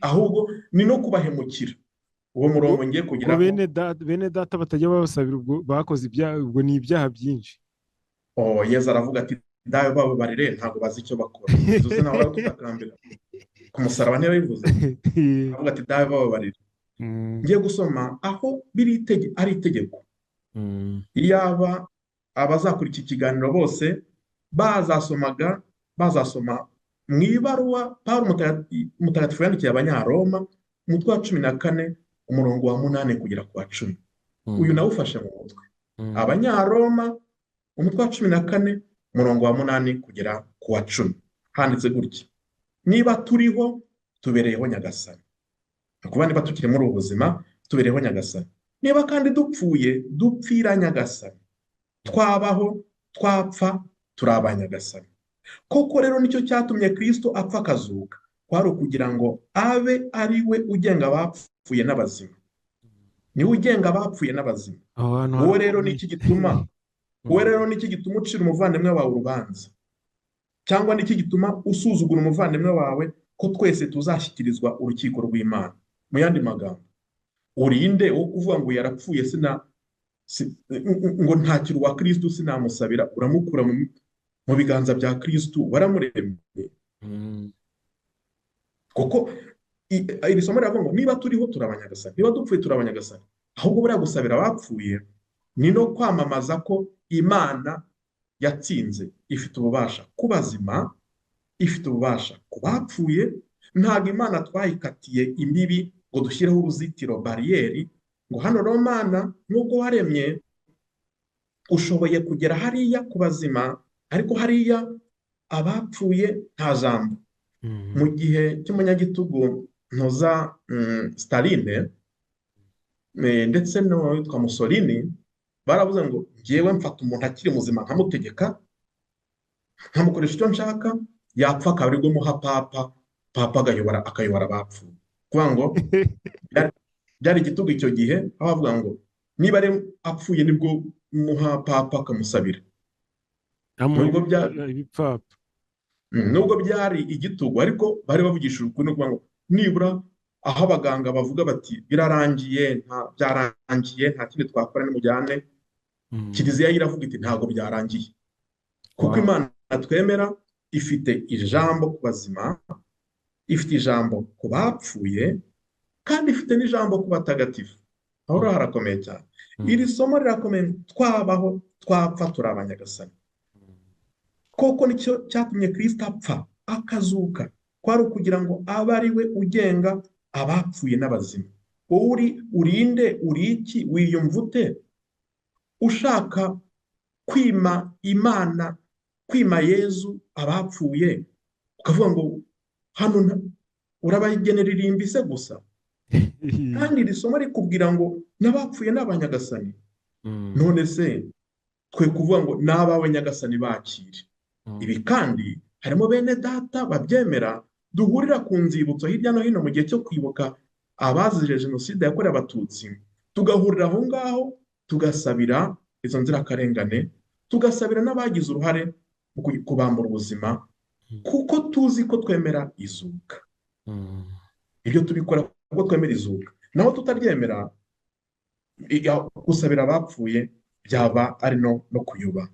S2: ahubwo ni no kubahemukira. Uwo murongo ngiye kugira
S1: bene data batajya babasabira, ubwo bakoze ibyaha, ubwo ni ibyaha byinshi.
S2: Yezu aravuga ati dawe bababarire, ntabwo bazi icyo bakora. Tuzi nawe tutakambira ku musaraba niyo bivuze, avuga ati dawe bababarire. Ngiye gusoma aho biri ari itegeko. Iyaba abazakora iki kiganiro bose bazasoma mu ibaruwa Pawulo mutagatifu yandikiye Abanyaroma umutwe wa 14 umurongo wa 8 kugera ku wa 10. Uyu nawe ufashe mu mutwe. Abanyaroma umutwe wa 14 umurongo wa 8 kugera ku wa 10. Handitse gutya: niba turiho tubereyeho Nyagasani. Kuba niba tukiri muri ubu buzima tubereyeho Nyagasani. Niba kandi dupfuye dupfira Nyagasani. Twabaho twapfa turi abanyagasani. Koko rero nicyo cyatumye Kristo apfa akazuka, kwari ukugira ngo abe ari we ugenga abapfuye n'abazima. Niwe ugenga abapfuye n'abazima. Wowe rero niki gituma ucira umuvandimwe wawe urubanza? Cyangwa niki gituma usuzugura umuvandimwe wawe, ko twese tuzashyikirizwa urukiko rw'Imana? Mu yandi magambo, urinde wo kuvuga ngo yarapfuye ngo ntakiri uwa Kristo sinamusabira, uramukura mu biganza bya Kristo waramuremye. Kuko iri somo riravuga ngo niba turiho turabanyagasani, niba dupfuye turabanyagasani. Ahubwo buriya gusabira abapfuye ni no kwamamaza ko Imana yatsinze, ifite ububasha ku bazima, ifite ububasha ku bapfuye. Ntabwo Imana twayikatiye imbibi ngo dushyireho uruzitiro, bariyeri, ngo hano rero Mana nubwo waremye ushoboye kugera hariya ku bazima, ariko hariya abapfuye nta jambo. Mu gihe cy'umunyagitugu ntuza Staline ndetse n'uwitwa Mussolini, baravuze ngo ngewe mfata umuntu akiri muzima nkamutegeka, nkamukoresha icyo nshaka, yapfa akaba aribwo muha papa akayobora abapfuye. Kuvuga ngo byari igitugu icyo gihe, aho bavuga ngo niba ari apfuye nibwo muha papa akamusabira. Nubwo byari igitugu, ariko bari bavugishije ukuri, kuvuga ngo nibura aho abaganga bavuga bati birarangiye, byarangiye, nta kindi twakora, nimujyane. Kiliziya yo iravuga iti ntabwo byarangiye, kuko
S1: Wow.
S2: Imana twemera ifite ijambo ku bazima, ifite ijambo ku bapfuye, kandi ifite n'ijambo ku batagatifu. Aho rero harakomeye cyane. Iri somo rirakomeye. Twabaho twapfa turi abanyagasani, koko nicyo cyatumye Kristo apfa akazuka, kwari ukugira ngo abe ari we ugenga abapfuye n'abazima. Wowe urinde, uri iki, wiyumva ute ushaka kwima Imana, kwima Yezu abapfuye, ukavuga ngo hano urabagenera irimbi se gusa? Kandi iri somo rikubwira ngo n'abapfuye ni abanyagasani. None se twe kuvuga ngo n'abawe nyagasani bakire. Ibi kandi harimo bene data babyemera, duhurira ku nzibutso hirya no hino mu gihe cyo kwibuka abazize jenoside yakorewe Abatutsi, tugahurira aho ngaho tugasabira izo nzirakarengane, tugasabira n'abagize uruhare mu kubambura ubuzima, kuko tuzi ko twemera izuka. Ibyo tubikora kuko twemera izuka. Naho tutaryemera, gusabira abapfuye byaba ari no kuyoba.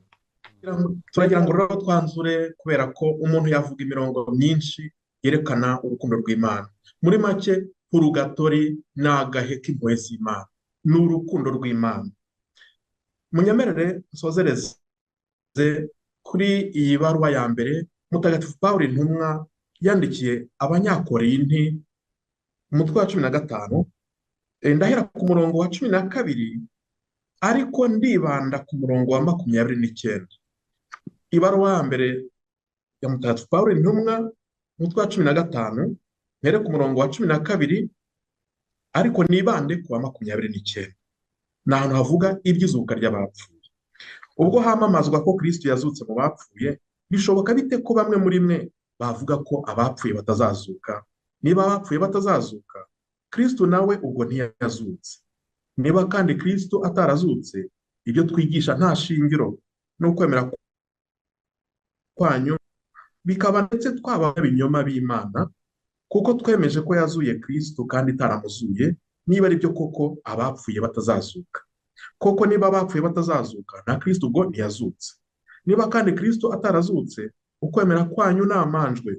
S2: Turagira ngo rero twanzure, kubera ko umuntu yavuga imirongo myinshi yerekana urukundo rw'Imana. Muri make, purugatori ni agahe k'impuhwe z'Imana, ni urukundo rw'Imana. Munyemerere nsozereze kuri iyi baruwa ya mbere Mutagatifu Pawulo intumwa yandikiye Abanyakorinti, umutwe wa 15, ndahera ku murongo wa 12, ariko ndibanda ku murongo wa 29. Ibaruwa ya mbere ya Mutagatifu Pawulo intumwa, umutwe wa 15, mpere ku murongo wa 12, ariko nibande ku wa 29. Ni ahantu havuga iby'izuka ry'abapfuye. Ubwo hamamazwa ko Kristo yazutse mu bapfuye, bishoboka bite ko bamwe muri mwe bavuga ko abapfuye batazazuka? Niba abapfuye batazazuka, Kristo nawe ubwo ntiyazutse. Niba kandi Kristo atarazutse, ibyo twigisha nta shingiro, no kwemera kwanyu bikaba ndetse twaba ibinyoma b'Imana, kuko twemeje ko yazuye Kristo kandi itaramuzuye, niba ari byo koko abapfuye batazazuka. Koko niba abapfuye batazazuka, na Kristo ubwo ntiyazutse. Niba kandi Kristo atarazutse, ukwemera kwanyu namanjwe,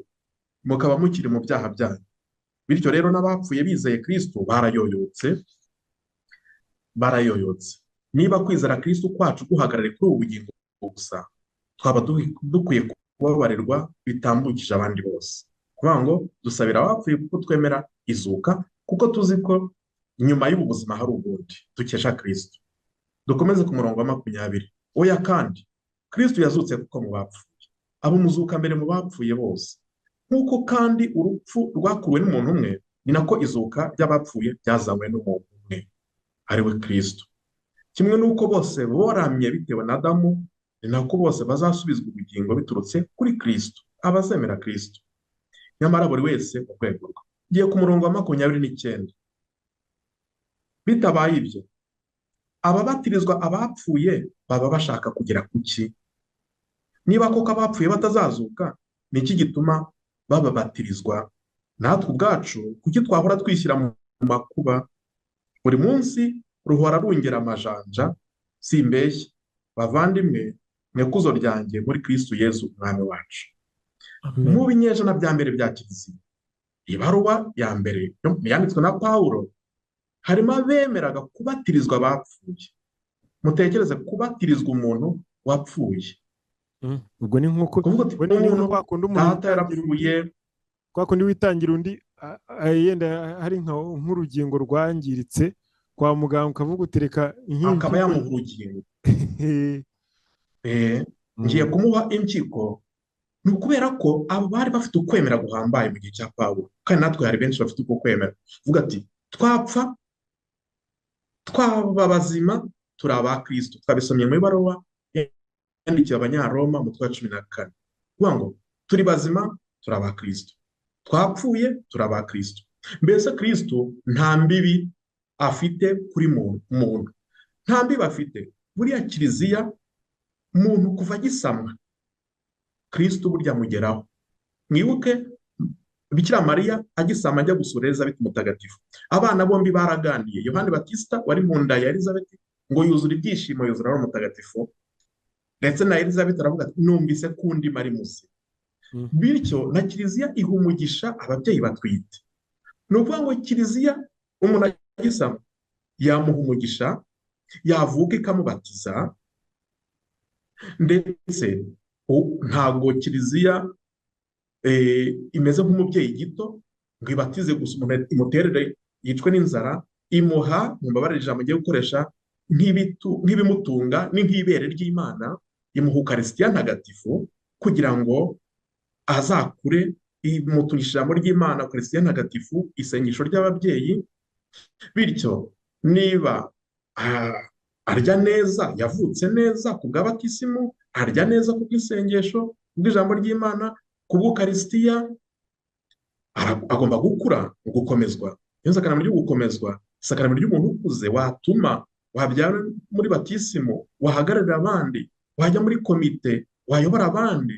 S2: mukaba mukiri mu byaha byanyu. Bityo rero n'abapfuye bizeye Kristo barayoyotse. Niba kwizera Kristo kwacu guhagarare kuri ubu bugingo gusa, twaba dukwiye kubabarirwa bitambukije abandi bose. Kuvuga ngo dusabira abapfuye kuko twemera izuka, kuko tuzi ko nyuma y'ubu buzima hari ubundi dukesha Kristo. Dukomeze ku murongo wa 20. Oya kandi Kristo yazutse kuko mu bapfuye, abo muzuka mbere mu bapfuye bose. Nk'uko kandi urupfu rwakuruwe n'umuntu umwe, ni nako izuka ry'abapfuye ryazanywe n'umuntu umwe, ari we Kristo. Kimwe n'uko bose boramye bitewe na Adamu, ni nako bose bazasubizwa ubugingo biturutse kuri Kristo, abazemera Kristo. Nyamara buri wese mu rwego rwe. Ngiye ku murongo wa 29. Bitabaye ibyo, ababatirizwa abapfuye baba bashaka kugera ku ki? Niba koko abapfuye batazazuka, ni iki gituma bababatirizwa? Natwe ubwacu kuki twahora twishyira mu makuba? Buri munsi ruhora rungera amajanja, simbeshye. Bavandimwe, mwekuzo ryanjye muri Kristo Yezu umwami wacu. Mu binyejana bya mbere bya Kiliziya, ibaruwa ya mbere yanditswe na Pawulo, harimo abemeraga kubatirizwa abapfuye. Mutekereze kubatirizwa umuntu wapfuye.
S1: Ubwo ni nk'uko
S2: umuntu data yarapfuye,
S1: kwa kundi witangira undi yenda hari nk'urugingo rwangiritse kwa muganga, ukavuga utereka inkingi,
S2: akaba yamuha urugingo. Ngiye kumuha impyiko. Ni ukubera ko abo bari bafite ukwemera guhambaye mu gihe cya Pawulo, kandi natwe hari benshi bafite uko kwemera. Vuga ati twapfa twaba bazima turi aba Kristo. Twabisomye mu ibaruwa yandikiye Abanyaroma mu twa 14. Kuvuga ngo turi bazima turi aba Kristo, twapfuye turi aba Kristo. Mbese Kristo nta mbibi afite kuri muntu, nta mbibi afite. Buriya Kiliziya, muntu kuva gisamwa Kristo burya mugeraho. Mwibuke Bikira Mariya agisama ajya gusura Elizabeth mutagatifu, abana bombi baraganiye. Yohani Batista wari mu nda ya Elizabeth ngo yuzura ibyishimo, yuzura ari mutagatifu, ndetse na Elizabeth aravuga ati numvise ko undi ari muzima. Bityo na kiliziya iha umugisha ababyeyi batwite. Ni ukuvuga ngo kiliziya umuntu agisama yamuha umugisha, yavuka ikamubatiza, ndetse ntabwo kiliziya imeze nk'umubyeyi gito ngo ibatize gusa umuntu imuterere yicwe n'inzara, imuha mu mbabarire ijambo agiye gukoresha nk'ibimutunga ni nk'ibere ry'Imana, imuha ukarisitiya ntagatifu kugira ngo azakure, imuturisha ijambo ry'Imana, ukarisitiya ntagatifu, isengesho ry'ababyeyi. Bityo niba arya neza, yavutse neza ku bw'abatisimu, arya neza ku bw'isengesho, ku bw'ijambo ry'Imana, ku bw'ukarisitiya, agomba gukura mu gukomezwa. Iyo sakaramentu ryo gukomezwa, isakaramentu ry'umuntu ukuze, watuma, wabyara muri batisimu, wahagararira abandi, wajya muri komite, wayobora abandi.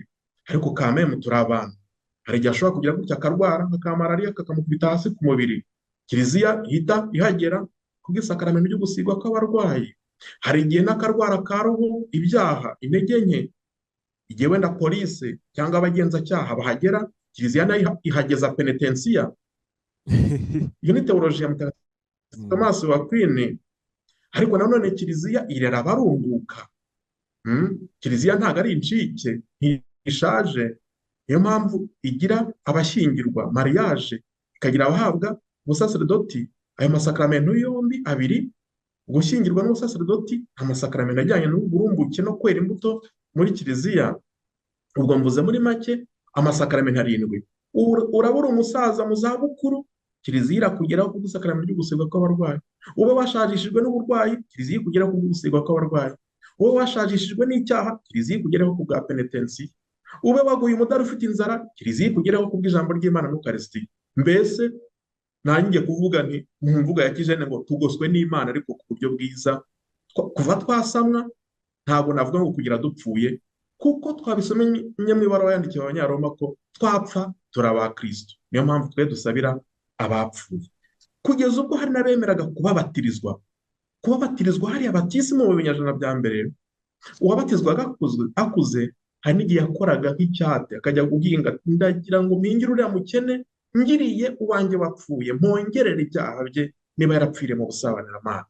S2: Ariko kameme turi abantu, hari igihe ashobora kugira gutya akarwara nka malariya kakamukubita hasi ku mubiri, kiliziya ihita ihagera kubw'isakaramentu ryo gusigwa kw'abarwayi. Hari igihe n'akarwara ka roho, ibyaha, intege nke, igihe wenda polisi cyangwa abagenzacyaha bahagera, kiliziya nayo ihageza penetensiya. Iyo ni teoloji ya Mutagatifu Tomasi wa Akwini. Ariko nanone kiliziya irera abarunguka. Kiliziya ntabwo ari incike, ntishaje. Niyo mpamvu igira abashyingirwa, mariage, ikagira abahabwa ubusaserdoti. Ayo masakaramentu yombi abiri, gushyingirwa n'ubusaserdoti, amasakaramentu ajyanye n'uburumbuke no kwera imbuto muri kiliziya. Ubwo mvuze muri make amasakaramentu 7. Urabura umusaza mu zabukuru, kiliziya irakugeraho ku isakaramentu ryo gusigwa kw'abarwayi. Uba washajishijwe n'uburwayi, kiliziya ikugeraho ku gusigwa kw'abarwayi. Uba washajishijwe n'icyaha, kiliziya ikugeraho ku bwa penetensiya. Ube waguye umudari ufite inzara, kiliziya ikugeraho ku bw'ijambo ry'Imana n'ukarisitiya. Mbese nanjye kuvuga nti mu mvuga ya kijene ngo tugoswe n'Imana, ariko ku buryo bwiza. Kuva twasamwa ntabwo navuga ngo kugira dupfuye, kuko twabisomye mu ibaruwa yandikiwe Abanyaroma ko twapfa turi abakristo. Niyo mpamvu twe dusabira abapfuye, kugeza ubwo hari n'abemeraga kubabatirizwa. Kubabatirizwa hariya batisimu mu binyejana bya mbere, uwabatizwaga akuze, hari n'igihe yakoraga nk'icyate akajya guhinga, ndagira ngo mpingire uriya mukene, ngiriye uwanjye wapfuye, mpongerere ibyaha bye niba yarapfiriye mu busabanira.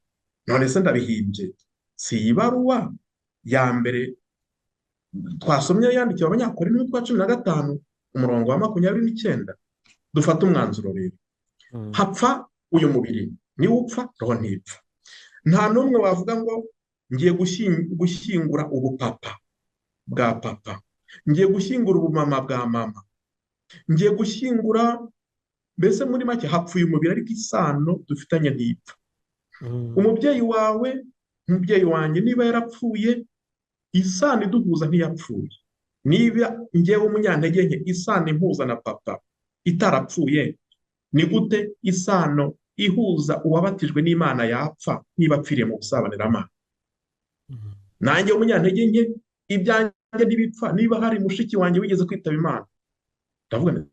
S2: None se ndabihimbye? Si ibaruwa ya mbere twasomye yandikiwe Abanyakorinto kwa 15 umurongo wa 29. Dufata umwanzuro rero, hapfa uyu mubiri, niwe upfa, roho ntipfa. Nta n'umwe wavuga ngo ngiye gushyingura ubupapa bwa papa, ngiye gushyingura ubumama bwa mama, ngiye gushyingura, mbese muri make hapfuye umubiri, ariko isano dufitanye ntipfa. Umubyeyi wawe, umubyeyi wanjye niba yarapfuye, isano iduhuza ntiyapfuye. Niba ngewe umunyantege nke, isano impuza na papa itarapfuye, ni gute isano ihuza uwabatijwe n'Imana yapfa niba apfiriye mu busabanira? Nanjye umunyantege nke, ibyanjye ntibipfa niba hari mushiki wanjye wigeze kwitaba Imana. Ndavuga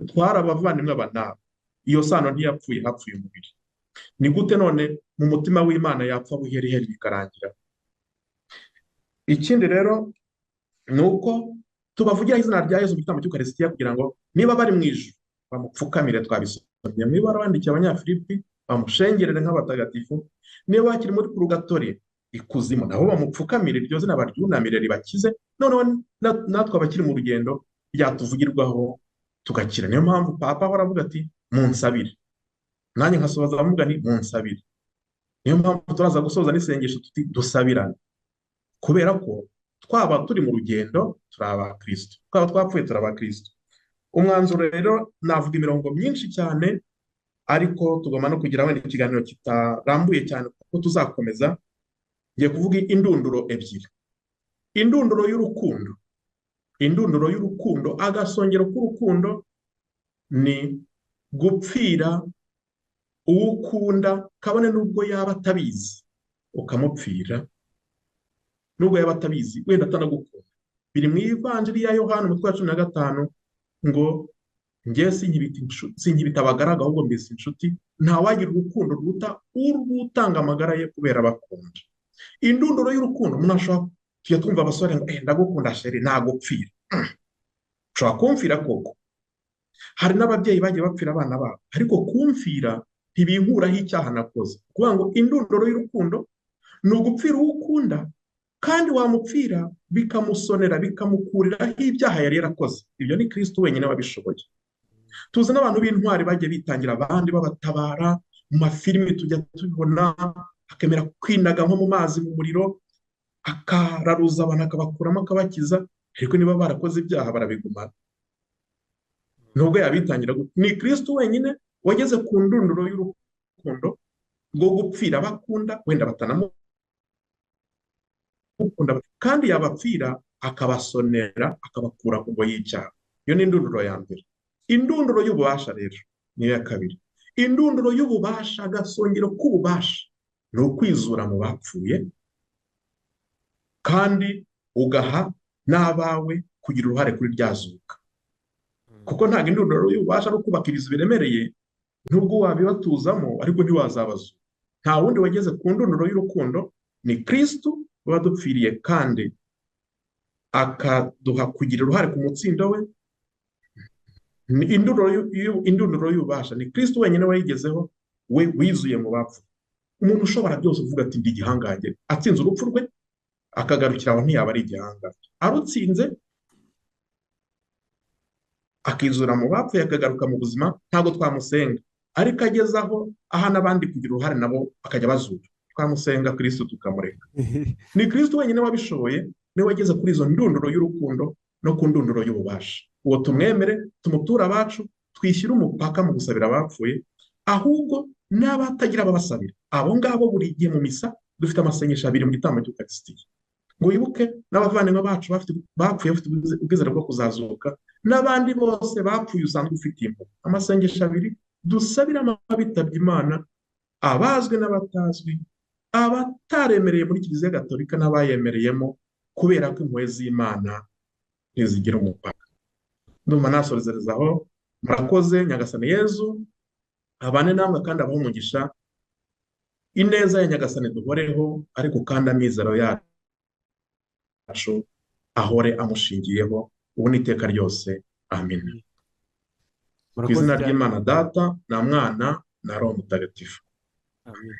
S2: twara abavandimwe aba nabo, iyo sano ntiyapfuye, hapfuye umubiri. Ni gute none mu mutima w'Imana yapfa buheriheri bikarangira? Ikindi rero ni uko tubavugira izina rya Yesu mu gitambo cy'ukarisitiya, kugira ngo niba bari mu ijuru bamupfukamire. Twabisomye mu ibaruwa yandikiwe Abanyafilipi, bamushengerere nk'abatagatifu. Niba bakiri muri purugatori, ikuzimu, nabo bamupfukamire, iryo zina baryunamire ribakize. Noneho natwe abakiri mu rugendo ryatuvugirwaho tugakira. Niyo mpamvu papa ahora avuga ati munsabire, nanjye nkasobaza abavuga ni munsabire. Niyo mpamvu turaza gusoza n'isengesho tuti dusabirane, kubera ko twaba turi mu rugendo turi abakristo, twaba twapfuye turi abakristo. Umwanzuro rero navuga imirongo myinshi cyane, ariko tugomba no kugira wenda ikiganiro kitarambuye cyane kuko tuzakomeza. Ngiye kuvuga indunduro ebyiri. Indunduro y'urukundo, indunduro y'urukundo, agasongero k'urukundo ni gupfira uwo ukunda, kabone n'ubwo yaba atabizi, ukamupfira nubwo yaba atabizi, wenda atanagukunda. Biri mu Ivanjiri ya Yohana umutwe wa 15 ngo njye sinkibita abagaragu ahubwo mbese inshuti, ntawagira urukundo ruruta urw'utanga amagara ye kubera abakunda. Indunduro y'urukundo, umuntu ashobora tujya twumva abasore ngo ndagukunda sheri nagupfira. Ushobora kumfira koko, hari n'ababyeyi bagiye bapfira abana babo, ariko kumfira ntibinkuraho icyaha nakoze. Kuvuga ngo indunduro y'urukundo ni ugupfira uwo ukunda, kandi wamupfira bikamusonera bikamukuriraho ibyaha yari yarakoze. Ibyo ni Kristo wenyine wabishoboye. Tuzi n'abantu b'intwari bagiye bitangira abandi babatabara, mu mafilimi tujya tubibona, akemera kwinaga nko mu mazi mu muriro, akararuza abantu akabakuramo akabakiza, ariko niba barakoze ibyaha barabigumana. Nubwo yabitangira, ni Kristo wenyine wageze ku ndunduro y'urukundo rwo gupfira abakunda, wenda batanamukunda, kandi yabapfira akabasonera akabakura ku ngoyi y'icyaha. Iyo ni indunduro ya mbere. Indunduro y'ububasha rero niyo ya kabiri. Indunduro y'ububasha, agasongero k'ububasha, ni ukwizura mu bapfuye kandi ugaha n'abawe kugira uruhare kuri rya zuka. Kuko ntabwo indunduro y'ububasha ari ukubakiriza ibiremereye, nubwo wabibatuzamo ariko ntiwazabazura. Nta wundi wageze ku ndunduro y'urukundo, ni Kristo wadupfiriye kandi akaduha kugira uruhare ku mutsindo we. Indunduro y'ububasha ni Kristo wenyine wayigezeho, we wizuye mu bapfu. Umuntu ushobora byose uvuga ati ndi igihangange, atsinze urupfu rwe akagarukira aho ntiyaba ari igihangange. Arutsinze akizura mu bapfuye akagaruka mu buzima, ntabwo twamusenga, ariko ageze aho aha n'abandi kugira uruhare nabo bakajya bazura, twamusenga Kristo tukamureka. Ni Kristo wenyine wabishoboye, niwe wageze kuri izo ndunduro y'urukundo no ku ndunduro y'ububasha. Uwo tumwemere, tumuture abacu, twishyire umupaka mu gusabira abapfuye, ahubwo n'abatagira ababasabira. Abo ngabo buri gihe mu misa dufite amasengesho abiri mu gitambo cy'Ukaristiya, ngo wibuke n'abavandimwe bacu bapfuye bafite ubwizere bwo kuzazuka, n'abandi bose bapfuye usanzwe ufitiye impuhwe. Amasengesho abiri dusabira abitabye Imana, abazwi n'abatazwi, abataremereye muri Kiliziya Gatolika n'abayemereyemo, kubera ko impuhwe z'Imana ntizigira umupaka. Ndumva nasorezerezaho. Murakoze. Nyagasani Yezu abane namwe kandi abahe umugisha. Ineza ya Nyagasani duhoreho, ariko kandi amizero yacu ahore amushingiyeho ubu n'iteka ryose. Amen. Ku izina ry'Imana Data na Mwana na Roho Mutagatifu.
S1: Amen.